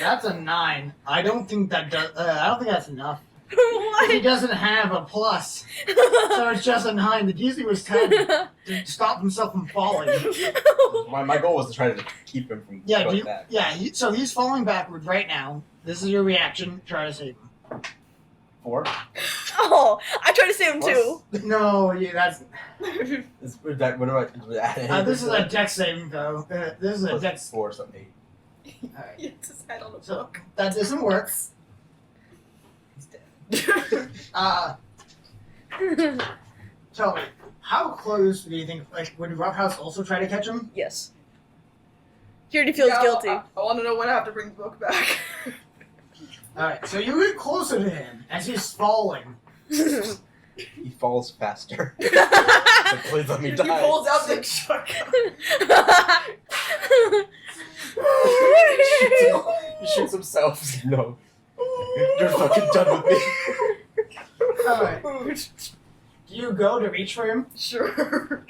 That's a 9. I don't think that does. I don't think that's enough. He What? doesn't have a plus, so it's just a 9. The DC was 10 to stop himself from falling. My goal was to try to keep him from going back. So he's falling backward right now. This is your reaction. Try to save him. 4? Oh, I tried to save him too. No, that's. What do I add? This is a dex saving though. This is a Plus dex. 4, so 8. Alright. He hits his head on a So book. that doesn't work. He's dead. Tell me, how close do you think? Like, would Roughhouse also try to catch him? Yes. He already feels Yeah, guilty. I want to know when I have to bring the book back. Alright, so you get closer to him as he's falling. He falls faster. So please let me He die. pulls out the shotgun. He shoots himself. No. You're fucking done with me. Alright. Do you go to reach for him? Sure.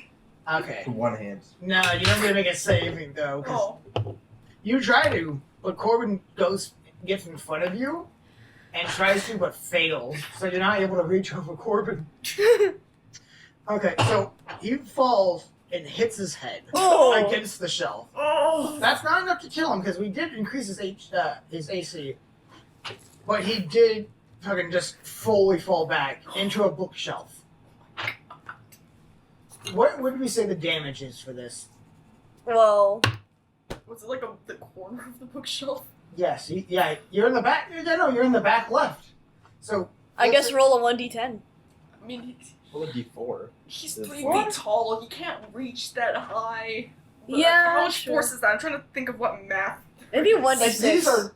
Okay. One hand. No, you don't gonna make a saving though. 'Cause Oh. you try to, but Corbin gets in front of you and tries to, but fails. So you're not able to reach over Corbin. Okay, so he falls and hits his head Oh. against the shelf. Oh. That's not enough to kill him because we did increase his AC, but he did fucking just fully fall back into a bookshelf. What would we say the damage is for this? Well, Was it like the corner of the bookshelf? Yes, you're in the back. No, you're in the back left. So I let's guess say- roll a 1d10. I mean, Roll a D4. he's The 3 what? feet tall. He can't reach that high. But Yeah, How much sure. force is that? I'm trying to think of what math. Maybe Like 1d6.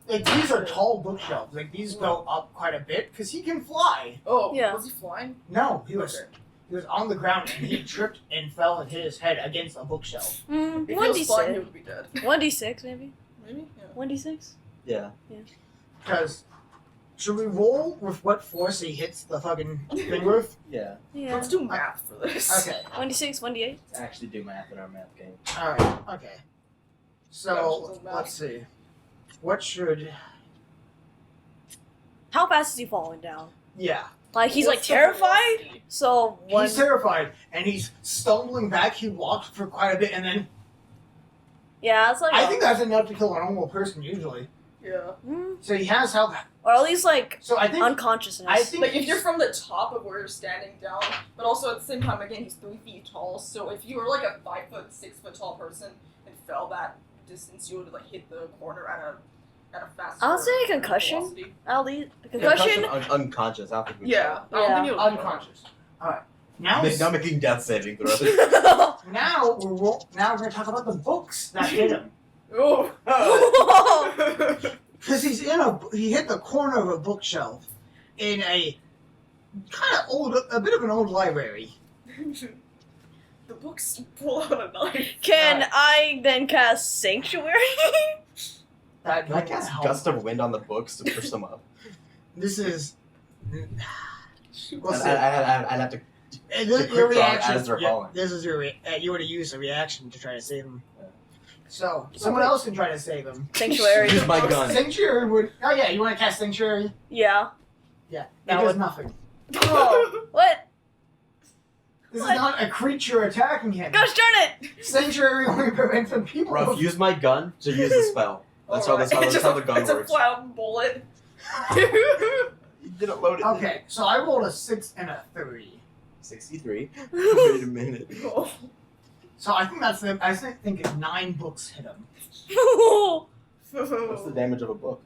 these are tall bookshelves. Like these go up quite a bit because he can fly. Oh, Yeah. was he flying? No, he was. Okay. He was on the ground and he tripped and fell and hit his head against a bookshelf. If he was flying, he 1d6. would be dead. 1d6 maybe. Maybe? Yeah. 1d6. Yeah. Because should we roll with what force he hits the fucking thing with? Yeah. Yeah. Let's do math for this. Okay. 1d6, 1d8. Let's actually do math in our math game. Alright, okay. So, Gotcha, so let's see. What should... How fast is he falling down? Yeah. Like he's What's like the terrified. velocity? So when He's terrified, and he's stumbling back. He walked for quite a bit, and then... yeah, it's like I think that's enough to kill a normal person, usually. Yeah. So he has health... or at least like So I think... unconsciousness. I think Like, if he's- you're from the top of where you're standing down, but also at the same time, again, he's 3 feet tall, so if you were like a 5 foot, 6 foot tall person and fell that distance, you would like hit the corner at a fast. I would say concussion. velocity. At least concussion. Unconscious. I don't think we Yeah. I don't think it would unconscious. Alright. Now, Now making death saving throws. now we're going to talk about the books that hit him. Oh. Because he hit the corner of a bookshelf in a kind of a bit of an old library. The books pull out a knife. Can I then cast Sanctuary? That Can I cast help. gust of wind on the books to push them up? This is. We'll I'd see. have to. Your quick draw reaction. as they're yeah, falling. this is your. You would have used a reaction to try to save him. So someone else can try to save him. Sanctuary. Use my gun. Sanctuary would. Oh yeah, you want to cast Sanctuary? Yeah. Yeah. That It does would- nothing. Oh, what? This What? is not a creature attacking him. Gosh darn it! Sanctuary only prevents the people. Ruff, use my gun to use the spell. That's how Alright. that's how the gun It's a works. flat bullet. You didn't load it. Okay, so I rolled a 6 and a 3. 63. Wait a minute. Oh. So I think that's the. I think 9 books hit him. What's the damage of a book?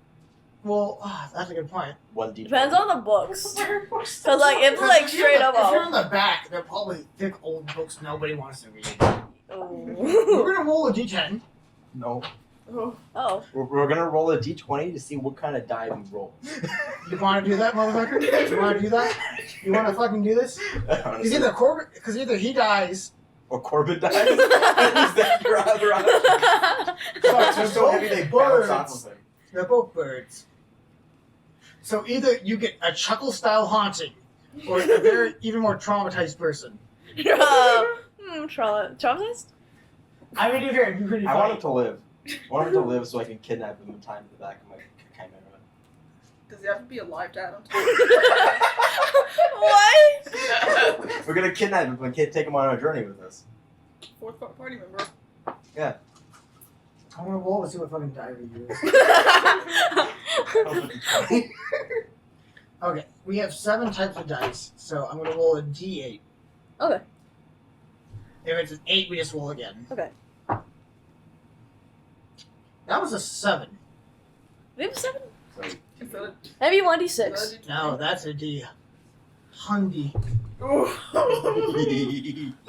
Well, that's a good point. 1d. Depends on the books. Because Cause like if like if you're straight in up. the- If you're in the back, they're probably thick old books nobody wants to read. Oh. We're gonna roll a d10. No. Oh. Oh. We're gonna roll a d20 to see what kind of die we roll. You want to do that, motherfucker? You want to do that? You want to fucking do this? Because Honestly. either Corbin, because either he dies. Or Corbin dies. Is that your other option? Sorry, They're so heavy they bounce off of him. They're both birds. So either you get a chuckle-style haunting, or a very even more traumatized person. Traumatized? I mean, if you're pretty I want funny. him to live. I want him to live so I can kidnap him and tie him to the back of my chimera. Does he have to be alive to add him to What? it? We're gonna kidnap him and take him on our journey with us. Fourth party member. I want to roll and see what fucking die we use. Okay, we have 7 types of dice, so I'm gonna roll a d8. Okay. If it's an 8, we just roll again. Okay. That was a 7. Maybe 7? Is that a, Maybe is 1d6. that a No, that's a d. Hundy. Ooh.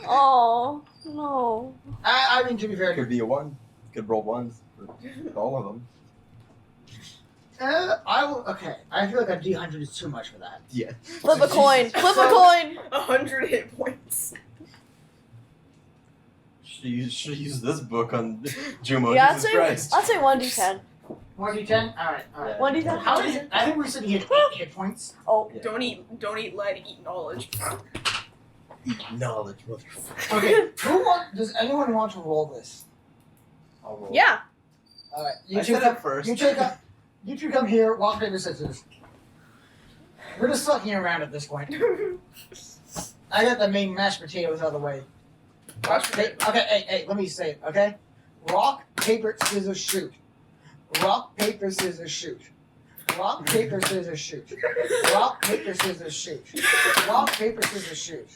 Oh no. I mean, to be fair, Could be a 1. Could roll 1s for all of them. I will. Okay, I feel like a d100 is too much for that. Yeah. Flip a coin. Flip a coin. 100 hit points. Should use this book on Jumo. Yeah, Jesus Christ. I'd say 1d10. 1d10. All right. 1d10. How many? I think we said he had 8 hit points. Oh. Yeah. Don't eat lead, eat knowledge. Eat knowledge, motherfucker. Okay. Does anyone want to roll this? I'll roll. Yeah. All right. I said it first. You two come here. Walk paper scissors. We're just fucking around at this point. I got the main mashed potatoes out of the way. Okay, hey, let me say it, okay? Rock, paper, scissors, shoot. Rock, paper, scissors, shoot. Rock, paper, scissors, shoot. Rock, paper, scissors, shoot. Rock, paper, scissors, shoot.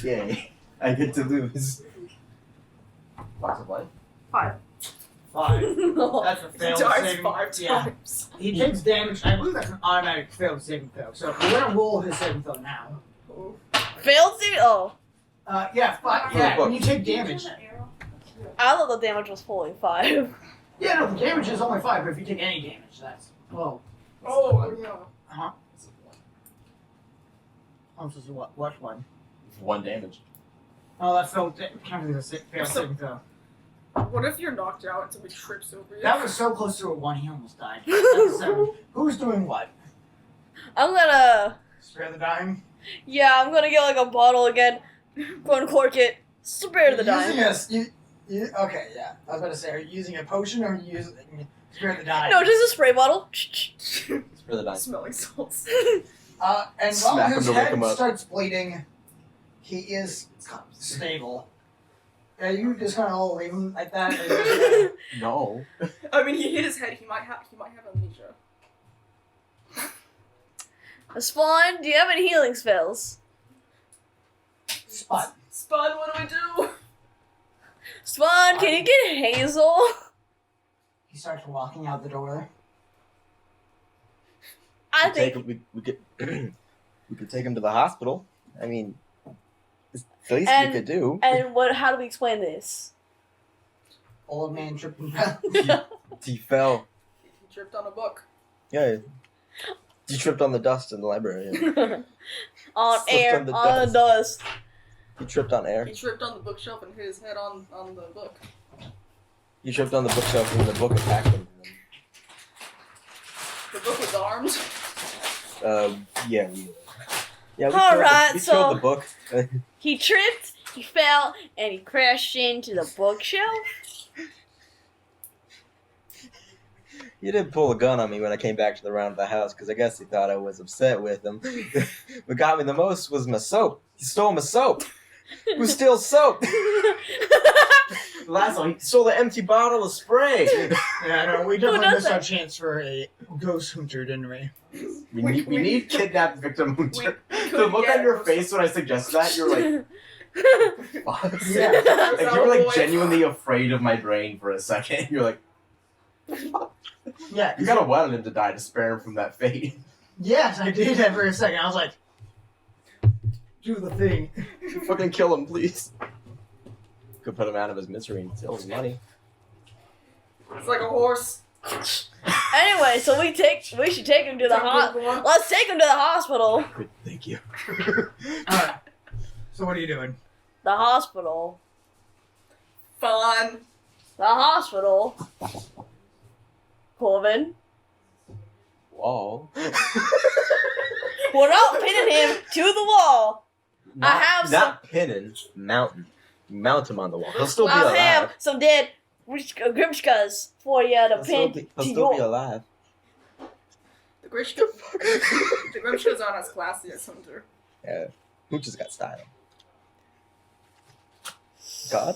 Yay. I get to lose. Box of life? 5. No. That's a He failed dies saving. 5 Yeah. times. He takes damage. I believe that's an automatic failed saving throw. So we're gonna roll his saving throw now. Oh. Failed to. Oh. Yeah, 5. Yeah, when you take damage. I thought the damage was fully 5. Yeah, no, the damage is only 5, but if you take any damage, that's. Well. Oh, yeah. What one? 1 damage. Oh, that felt counted as a failed saving throw. What if you're knocked out and somebody trips over you? That was so close to a 1, he almost died. That's a 7. Who's doing what? I'm gonna. Spare the dying? Yeah, I'm gonna get like a bottle again. Go uncork it. Spare the dying. Okay, yeah. I was about to say, are you using a potion or are you using spare the dying? No, just a spray bottle. For the 9. Smelling salts. And while Smack him his to wake head him up. starts bleeding, he is stable. Are you just gonna all leave him like that? Or you just No. I mean, he hit his head. He might have amnesia. Spawn, do you have any healing spells? Spot. Spud, what do we do? Spawn, can you get Hazel? He starts walking out the door. I think. we could we could take him to the hospital. I mean, it's the least And- we could do. And what? How do we explain this? Old man tripping down. He fell. He tripped on a book. Yeah. He tripped on the dust in the library. Yeah. On Slipped air, on the on dust. dust. He tripped on air. He tripped on the bookshelf and hit his head on the book. He tripped on the bookshelf and the book attacked him. The book was armed. Yeah. We Alright, killed so- the book. He tripped, he fell, and he crashed into the bookshelf. He did pull a gun on me when I came back to the round of the house because I guess he thought I was upset with him. What got me the most was my soap. He stole my soap. Who steals soap? Last one, he stole an empty bottle of spray. Yeah, no, we definitely does missed our that? chance for a ghost hunter, didn't we? We need kidnapped victim hunter. We The couldn't look get on your her. face when I suggested that, you're like, what? Yeah. Like, you were like genuinely afraid of my brain for a second. You're like, Yeah. you gotta wanted him to die to spare him from that fate. Yes, I did that for a second. I was like, do the thing. Fucking kill him, please. Could put him out of his misery and steal his money. It's like a horse. Anyway, so we should take him to the hospital. Let's take him to the hospital. Good, thank you. Alright. So what are you doing? The hospital. Fun. The hospital. Corbin. Wall. We're not pinning him to the wall. Not pinning, mountain. Mount him on the wall. He'll still be I alive. have some dead Grimshkas for you to He'll still pin be, to he'll still be your. alive. The Grimshkas aren't as classy as Hunter. Yeah. Who just got style? God?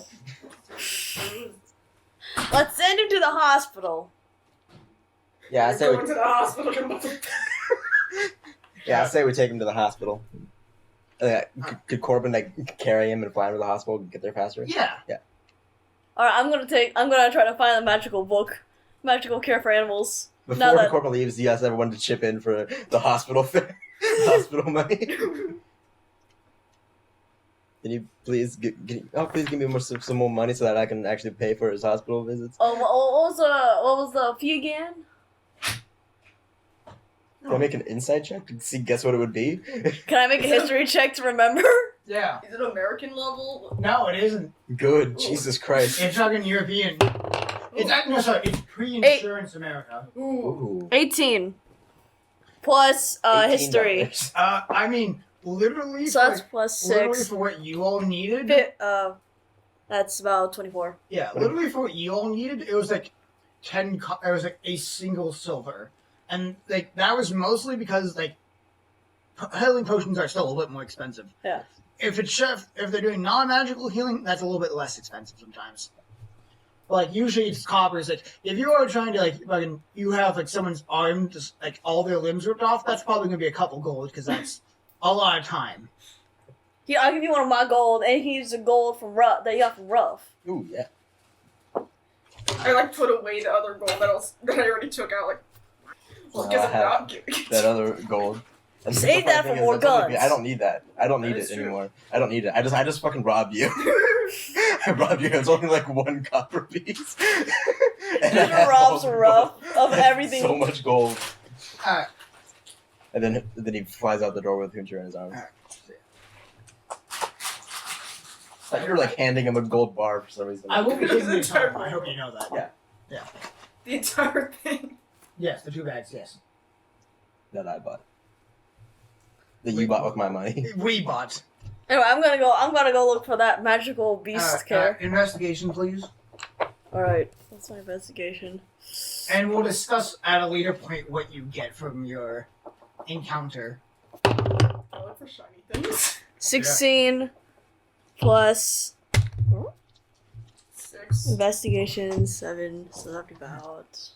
Let's send him to the hospital. Yeah, I You're say going we. to the hospital. you mother- Yeah, I say we take him to the hospital. Could Corbin like carry him and fly him to the hospital and get there faster? Yeah. Alright, I'm gonna try to find the magical book. Magical cure for animals. Before Now that- Corbin leaves, do you guys ever wanted to chip in for the hospital hospital money? Can you please please give me some more money so that I can actually pay for his hospital visits? Oh, what was the fee again? Can I make an insight check to see guess what it would be? Can I make a history check to remember? Yeah. Is it American level? No, it isn't. Good, Ooh. Jesus Christ. It's fucking European. It's pre-insurance America. Ooh. Ooh. 18. Plus $18. history. I mean, literally. So that's for, plus literally 6. for what you all needed. That's about 24. Yeah, literally for what you all needed, it was like it was like a single silver, and like that was mostly because like healing potions are still a little bit more expensive. Yeah. If they're doing non-magical healing, that's a little bit less expensive sometimes. But, like usually it's coppers. Like if you are trying to like fucking you have like someone's arm just like all their limbs ripped off, that's probably gonna be a couple gold because that's a lot of time. Yeah, I'll give you one of my gold, and he's the gold from Rough that you got from Rough. Ooh, yeah. I like put away the other gold that I already took out. Like, Well, because I I'm have not giving it. that other gold. And the Save funny that thing for is, more that's only- guns. I don't need that. I don't need That it is true. anymore. I don't need it. I just fucking robbed you. I robbed you. It's only like 1 copper piece. And He I have robs all the Rough gold. of I have everything. So much gold. Alright, And then he flies out the door with Hunter in his arms. thought you were like handing him a gold bar for some reason. I will be taking the It's entire time. I hope you know that. Yeah. The entire thing. Yes, the 2 bags. Yes, That I bought. That you bought with my money. we bought. Anyway, I'm gonna go look for that magical beast care. Investigation, please. All right, what's my investigation? And we'll discuss at a later point what you get from your encounter. I look for shiny things. 16 plus 6. investigation 7. So that'd be about.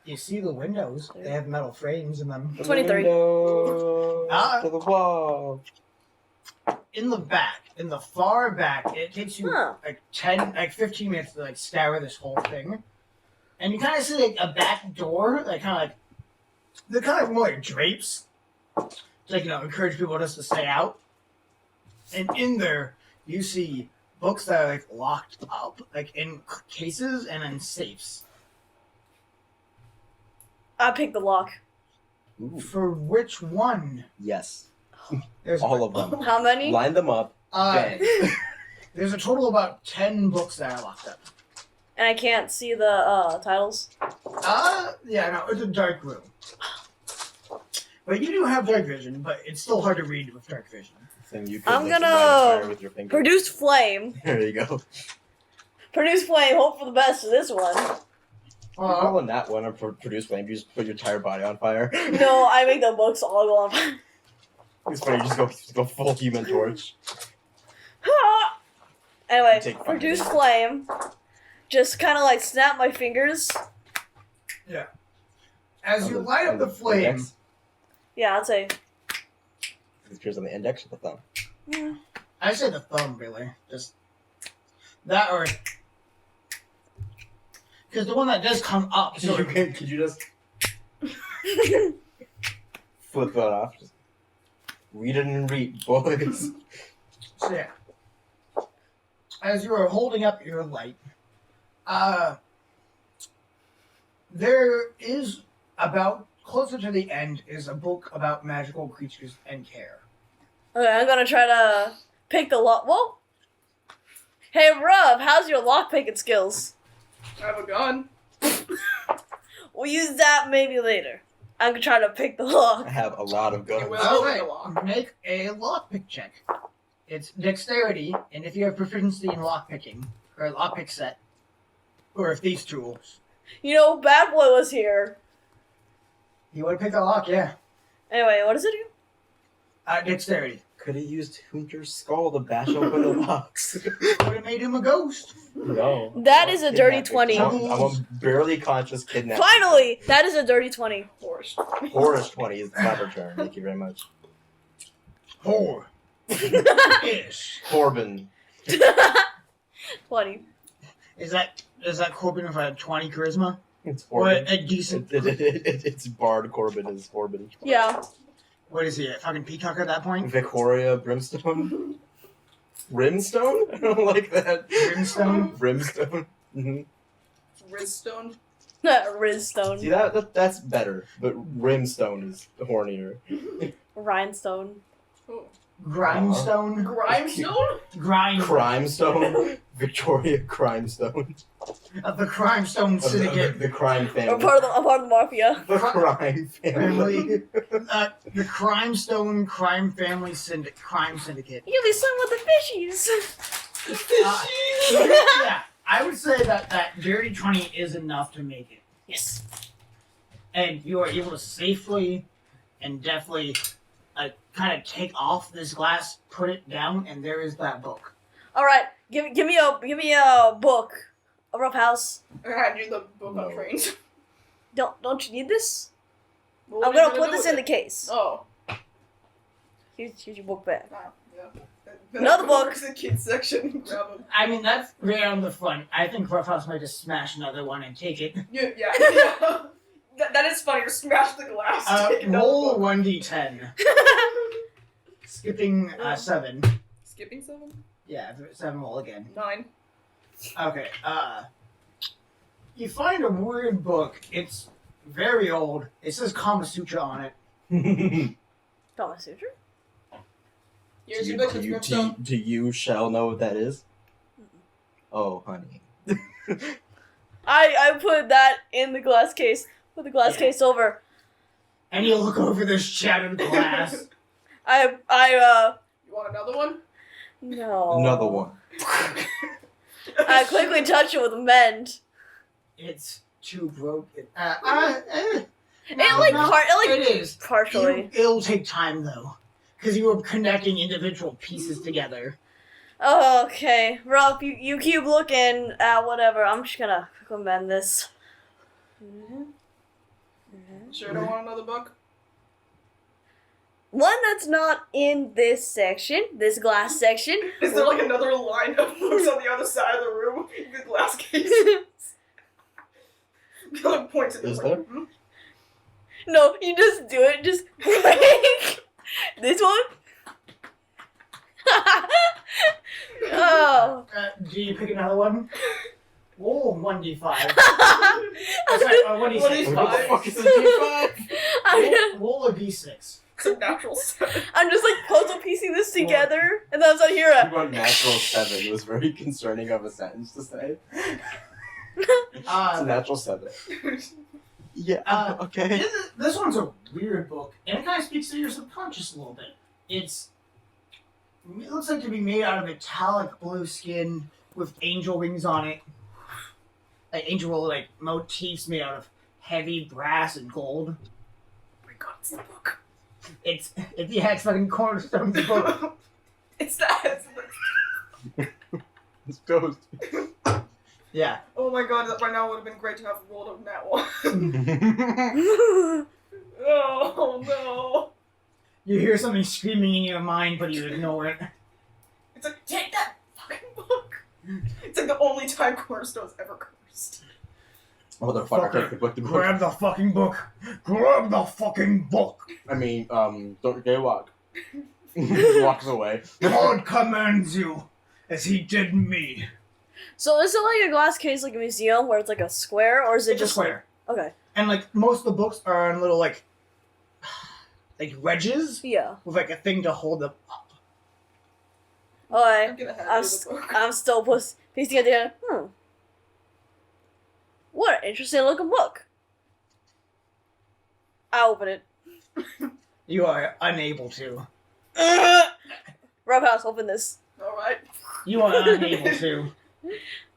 You see the windows? They have metal frames in them. 23. Window Ah. to the wall. In the back, in the far back, it takes you Huh. like 15 minutes to like scour this whole thing, and you kind of see like a back door, like they're kind of more like drapes, to like encourage people just to stay out. And in there, you see books that are like locked up, like in cases and in safes. I picked the lock. Ooh. For which one? Yes. There's All of them. How many? Line them up. Bang. There's a total of about 10 books that are locked up. And I can't see the titles. Yeah, no, it's a dark room. But you do have dark vision, but it's still hard to read with dark vision. Then you could I'm make some gonna line of fire with your finger. Produce flame. There you go. Produce flame. Hope for the best for this one. You're calling that one or produce flame. You just put your entire body on fire. No, I make the books all go on. It's funny. You just go full Human Torch. Anyway, Take fire. produce flame. Just kind of like snap my fingers. As you light up the flame, Index? Yeah, I'd say. It appears on the index or the thumb. Yeah. I say the thumb, really. Just that or. Because the one that does come up. So Could you just flip that off? Just read it and read, boys. So yeah. As you are holding up your light, there is about closer to the end is a book about magical creatures and care. Okay, I'm gonna try to pick the lock. Whoa! Hey, Rob, how's your lock picking skills? I have a gun. We'll use that maybe later. I'm gonna try to pick the lock. I have a lot of guns. It will. All pick right, a lock. make a lockpick check. It's dexterity, and if you have proficiency in lockpicking or a lockpick set, or if these tools, You know, Bad Boy was here. you would pick a lock. Yeah, Anyway, what does it do? dexterity. Could have used Hunter's skull to bash open the locks. Would have made him a ghost. No. That is a dirty Kidnapping. 20. I'm a barely conscious kidnapper. Finally, that is a dirty 20. Horse. Horus 20 is the proper term. Thank you very much. Whore. Ish. Corbin. 20. Is that Corbin with a 20 charisma? It's Or Corbin. a decent. It's Bard Corbin is Corbin. Yeah. What is he? A fucking peacock at that point? Victoria Brimstone. Brimstone? I don't like that. Brimstone? Brimstone. Mm-hmm. Wriststone. Rizstone. See that's better, but Brimstone is hornier. Rhinestone. Oh. Grindstone? Grimestone? Grind. Crimestone. Victoria Crimestone. Of the Crimestone Syndicate. The crime Or family. part of the mafia. The crime family. The Crimestone Crime Family Crime Syndicate. You'll be sung with the fishies. Yeah, I would say that dirty 20 is enough to make it. Yes. And you are able to safely and deftly kind of take off this glass, put it down, and there is that book. All right. Give me a book. A Roughhouse. I hand you the book on No. trains. Don't you need this? What I'm are you gonna put do this with in the it? case. Oh. Here's your book back. Yeah. Another book. Go to the kids section. Grab them. I mean, that's right on the front. I think Roughhouse might just smash another one and take it. Yeah. That is funny. You smash the glass. take another Roll book. 1d10. Skipping 7. Skipping 7? Yeah, 7 roll again. 9. Okay, you find a weird book. It's very old. It says Kama Sutra on it. Kama Sutra? Here's your book, Miss Brimstone. Do you shall know what that is? Oh, honey. I put that in the glass case. Put the glass case over. And you look over this shattered glass. I You want another one? no. Another one. I quickly touch it with a mend. It's too broken. It is partially. It'll take time though, because you were connecting individual pieces together. Oh, okay. Rob, you keep looking at whatever. I'm just gonna quickly mend this. Sure, don't want another book? One that's not in this section, this glass section. Is there like another line of books on the other side of the room with glass cases? Gonna point to this. Is like, there? hmm? No, you just do it. Just break this one. Oh. Do you pick another one? Oh, 1d5. I'm Sorry, 1d6. What is What the five? fuck is a D5? Roll a d6. It's a natural 7. I'm just like puzzle piecing this together, and then I was like, here. You wrote natural 7. It was very concerning of a sentence to say. It's a natural 7. Yeah, okay. This one's a weird book, and it kind of speaks to your subconscious a little bit. It looks like to be made out of metallic blue skin with angel wings on it. Like angel motifs made out of heavy brass and gold. Oh my god, it's the book. It's fucking Cornerstone's book. It's that. It's toast. Yeah. Oh my god, that right now would have been great to have rolled on that one. Oh no. You hear something screaming in your mind, but you ignore it. It's like, take that fucking book. It's like the only time Cornerstone's ever cursed. Motherfucker, take the book. Grab the fucking book. Grab the fucking book. I mean, don't jaywalk. He walks away. God commands you, as he did me. So is it like a glass case, like a museum, where it's like a square, or is it It's a just square. Okay. And most of the books are in little like wedges Yeah. with like a thing to hold them up. Okay. I'm gonna have I'm, to do the book. I'm still piecing it together. What an interesting looking book. I open it. You are unable to. Roughhouse, open this. Alright. You are unable to.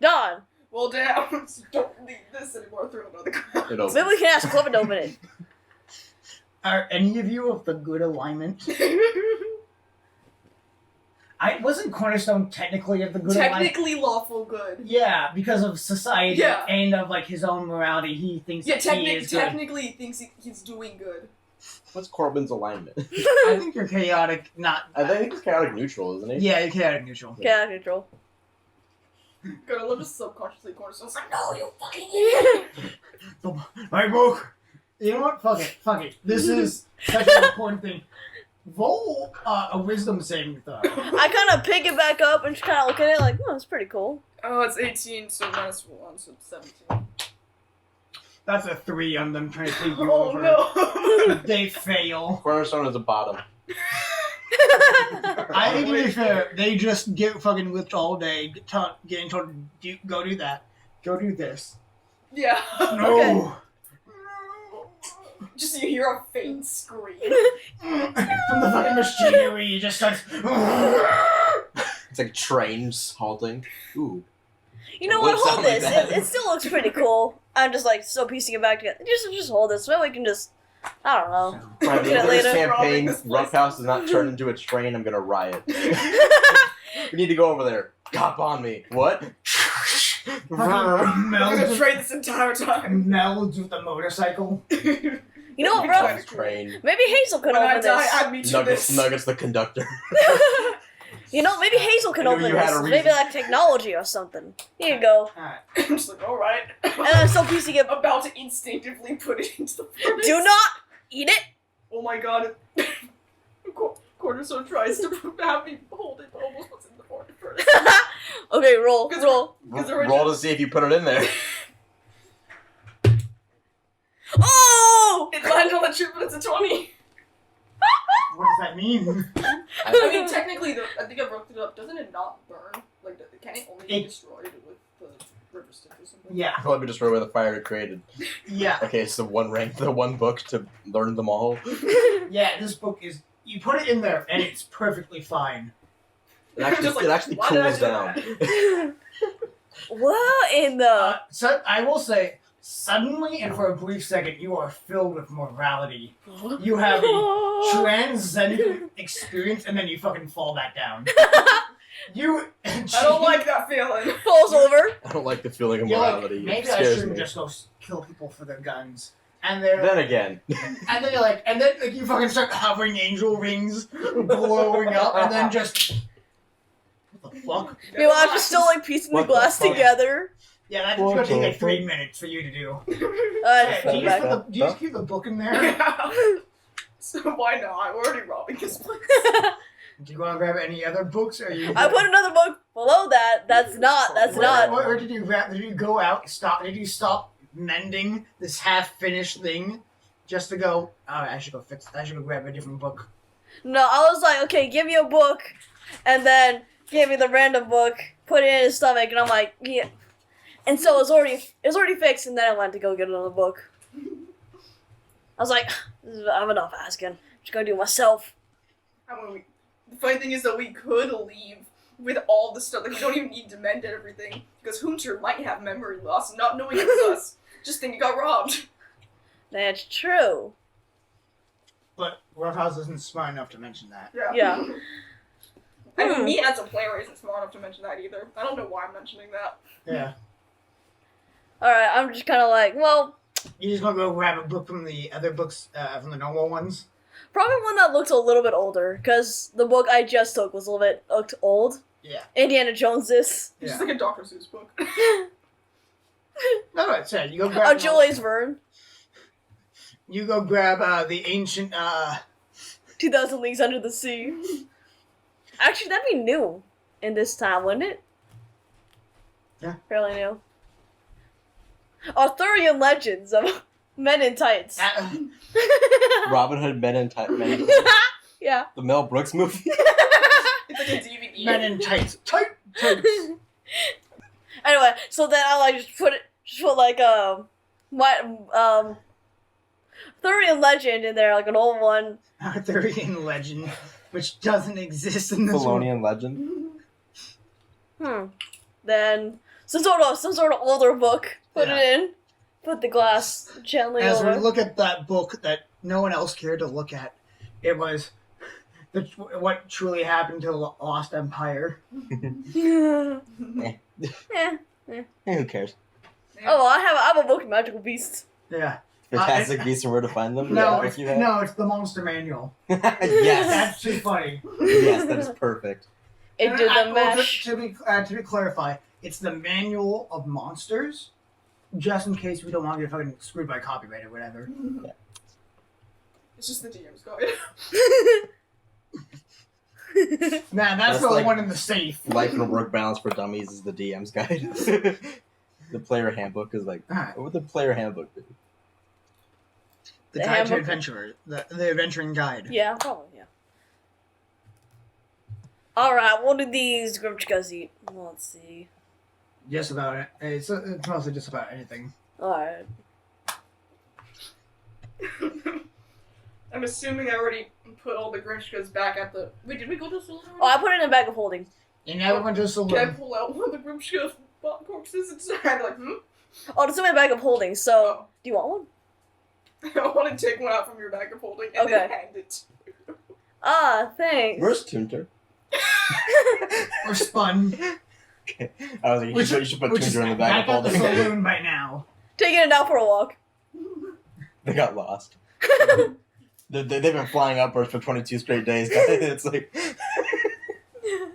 Don, Well, damn. So don't need this anymore. Throw it on the ground. It opens. maybe we can ask Corbin to open it. Are any of you of the good alignment? Wasn't Cornerstone technically of the good alignment? Technically lawful good. Yeah, because of society Yeah. and of his own morality, he thinks Yeah, that he is good. technically he thinks he's doing good. What's Corbin's alignment? I think you're chaotic, not. I think he's chaotic neutral, isn't he? Yeah, you're chaotic neutral. Chaotic neutral. God, I love just subconsciously Cornerstone's like, no, you fucking idiot. My book. You know what? Fuck it. This is such an important thing. Roll a wisdom saving throw. I kind of pick it back up and just kind of look at it like, oh, it's pretty cool. Oh, it's 18, so minus 1, so 17. That's a 3 on them trying to take you Oh over. no! They fail. Cornerstone is the bottom. I think to be fair, they just get fucking whipped all day, getting told to go do that. Go do this. Yeah. No! Just you hear a faint scream. From the fucking machinery, it just starts. It's like trains halting. Ooh. You know It what? would Hold sound like this. that. It still looks pretty cool. I'm just like still piecing it back together. Just hold this. So we can just, I don't know. By the Yeah, end of this later. campaign, This place. Roughhouse does not turn into a train, I'm gonna riot. We need to go over there. Cop on me. What? Fucking I'm gonna melds, trade this entire time. melds with the motorcycle. You know what, Every bro? time. Train. Maybe Hazel can When I open die, this. add me to this. Nuggets the conductor. You know, maybe Hazel can I knew open you had this. a Maybe reason. like technology or something. Here you go. Alright. I'm just like, alright. And I'm still piecing it. About to instinctively put it into the furnace. Do not eat it. Oh my god. Cornerstone tries to have me hold it, but almost puts it in the furnace. Okay, roll. Because Roll. Roll to see if you put it in there. Oh! It lands on the chip, but it's a 20. What does that mean? I mean, technically, I think I looked it up. Doesn't it not burn? Like, can it only be destroyed with the river stick or something? Yeah. It'll be destroyed by the fire it created. Yeah. Okay, it's the one book to learn them all. Yeah, this book is... You put it in there, and it's perfectly fine. It actually, Just like, it actually why did I cools do down. What in the? So I will say, suddenly and for a brief second, you are filled with morality. You have a transcendent experience, and then you fucking fall back down. You... I don't like that feeling. Falls over. I don't like the feeling of You're like, morality. maybe it I scares shouldn't me. just go kill people for their guns. And they're... Then again, And then you're like, and then like you fucking start hovering angel rings, blowing up, and then just what the fuck? Meanwhile, I'm just still like piecing the What the glass fuck? together. Yeah, that's gonna take like 3 minutes for you to do. I Do you just, back. do you just keep the book in there? Yeah. So why not? We're already robbing this place. Do you want to grab any other books? Or are you? I put another book below that. That's not. Or did you grab? Did you go out? Stop? Did you stop mending this half-finished thing just to go? Oh, I should go fix. I should go grab a different book. No, I was like, okay, give me a book, and then give me the random book, put it in his stomach, and I'm like, yeah. And so it was already fixed, and then I went to go get another book. I was like, I'm enough asking. I'm just gonna do it myself. The funny thing is that we could leave with all the stuff. Like, we don't even need to mend everything. Because Hunter might have memory loss, not knowing it was us. Just think he got robbed. That's true. But Roughhouse isn't smart enough to mention that. Yeah. I mean, me as a player isn't smart enough to mention that either. I don't know why I'm mentioning that. Yeah. Alright, I'm just kind of like, well, You just gonna go grab a book from the other books, from the normal ones. probably one that looks a little bit older, because the book I just took was a little bit looked old. Yeah. Indiana Jones is. It's just Yeah. like a Dr. Seuss book. No, it's sad. You go grab. Oh, Jules Verne. You go grab the ancient. 2000 Leagues Under the Sea. Actually, that'd be new in this time, wouldn't it? Yeah. Fairly new. Arthurian Legends of Men in Tights. Robin Hood Men in Tights. Yeah. The Mel Brooks movie. It's like a DVD. Men in tights. Tights. Anyway, so then I like just put like my Arthurian Legend in there, like an old one. Arthurian legend, which doesn't exist in this one. Felonian Legend. Then some sort of older book. Put Yeah. it in. Put the glass gently As we over. look at that book that no one else cared to look at, it was what truly happened to the Lost Empire. Yeah. Who cares? Oh, I have a book of Magical Beasts. Yeah. Fantastic Beasts and Where to Find Them. No, Yeah, it's, you have? no, it's the Monster Manual. Yes. That's too funny. Yes, that is perfect. It did the Well, mesh. to be clarify, it's the manual of monsters, just in case we don't want to get fucking screwed by copyright or whatever. It's just the DM's guide. Nah, that's That's the like- one in the safe. Life and Work Balance for Dummies is the DM's guide. The player handbook is like, Alright. what would the player handbook be? The The Guide to handbook- Adventurer, the Adventuring Guide. Yeah, probably, yeah. Alright, what do these Grimchkas eat? Let's see. Just about it. It's mostly just about anything. Alright. I'm assuming I already put all the Grinchkas back at the... Wait, did we go to the saloon? Oh, I put it in a bag of holding. You never went to a Can I saloon. pull out one of the Grimchka corpses and like, Oh, it's in my bag of holding, so do you want one? I want to take one out from your bag of holding and then Okay. hand it. Ah, thanks. Where's Tunter? Or spun. I was like, you should put Which is Tunter in the bag back of at the holding. saloon by now. Taking it out for a walk. They got lost. They've been flying upwards for 22 straight days, guys. It's like,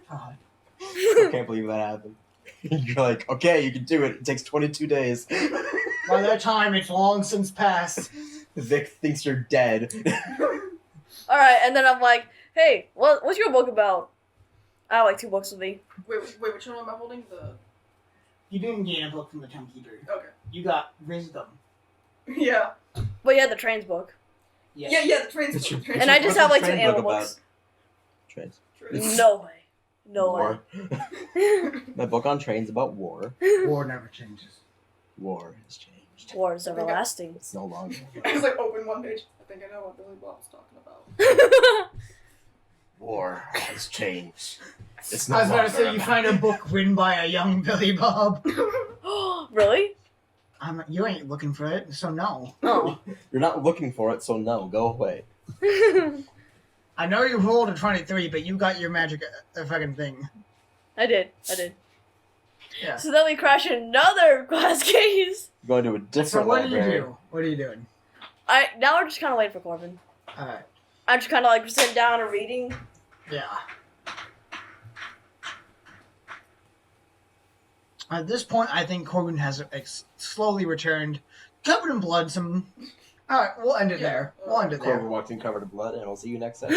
God. I can't believe that happened. You're like, okay, you can do it. It takes 22 days. By that time, it's long since passed. Vic thinks you're dead. Alright, and then I'm like, hey, what's your book about? I have like 2 books with me. Wait, which one am I holding? The... You didn't gain a book from the Townkeeper. Okay. You got wisdom. Yeah. But yeah, the trains book. Yeah, the train's It's your- train. And I just What's have the like 2 train animal book about? books. Trains. Train. No way. No war. My book on trains about war. way. War never changes. War has changed. War is everlasting. It's no longer. I was like, open one page. I think I know what Billy Bob's talking about. War has changed. It's I was about to longer say, you about- find a book written by a young Billy Bob. Really? You ain't looking for it, so no. Oh. You're not looking for it, so no, go away. I know you rolled a 23, but you got your magic fucking thing. I did. Yeah. So then we crash another glass case. Going to a different So what do you library. do? What are you doing? Now we're just kind of waiting for Corbin. Alright. I'm just kind of like sitting down and reading. Yeah. At this point, I think Corbin has slowly returned, covered in blood. Alright, we'll end it there. We'll end it Corbin there. walked in covered in blood, and I'll see you next time.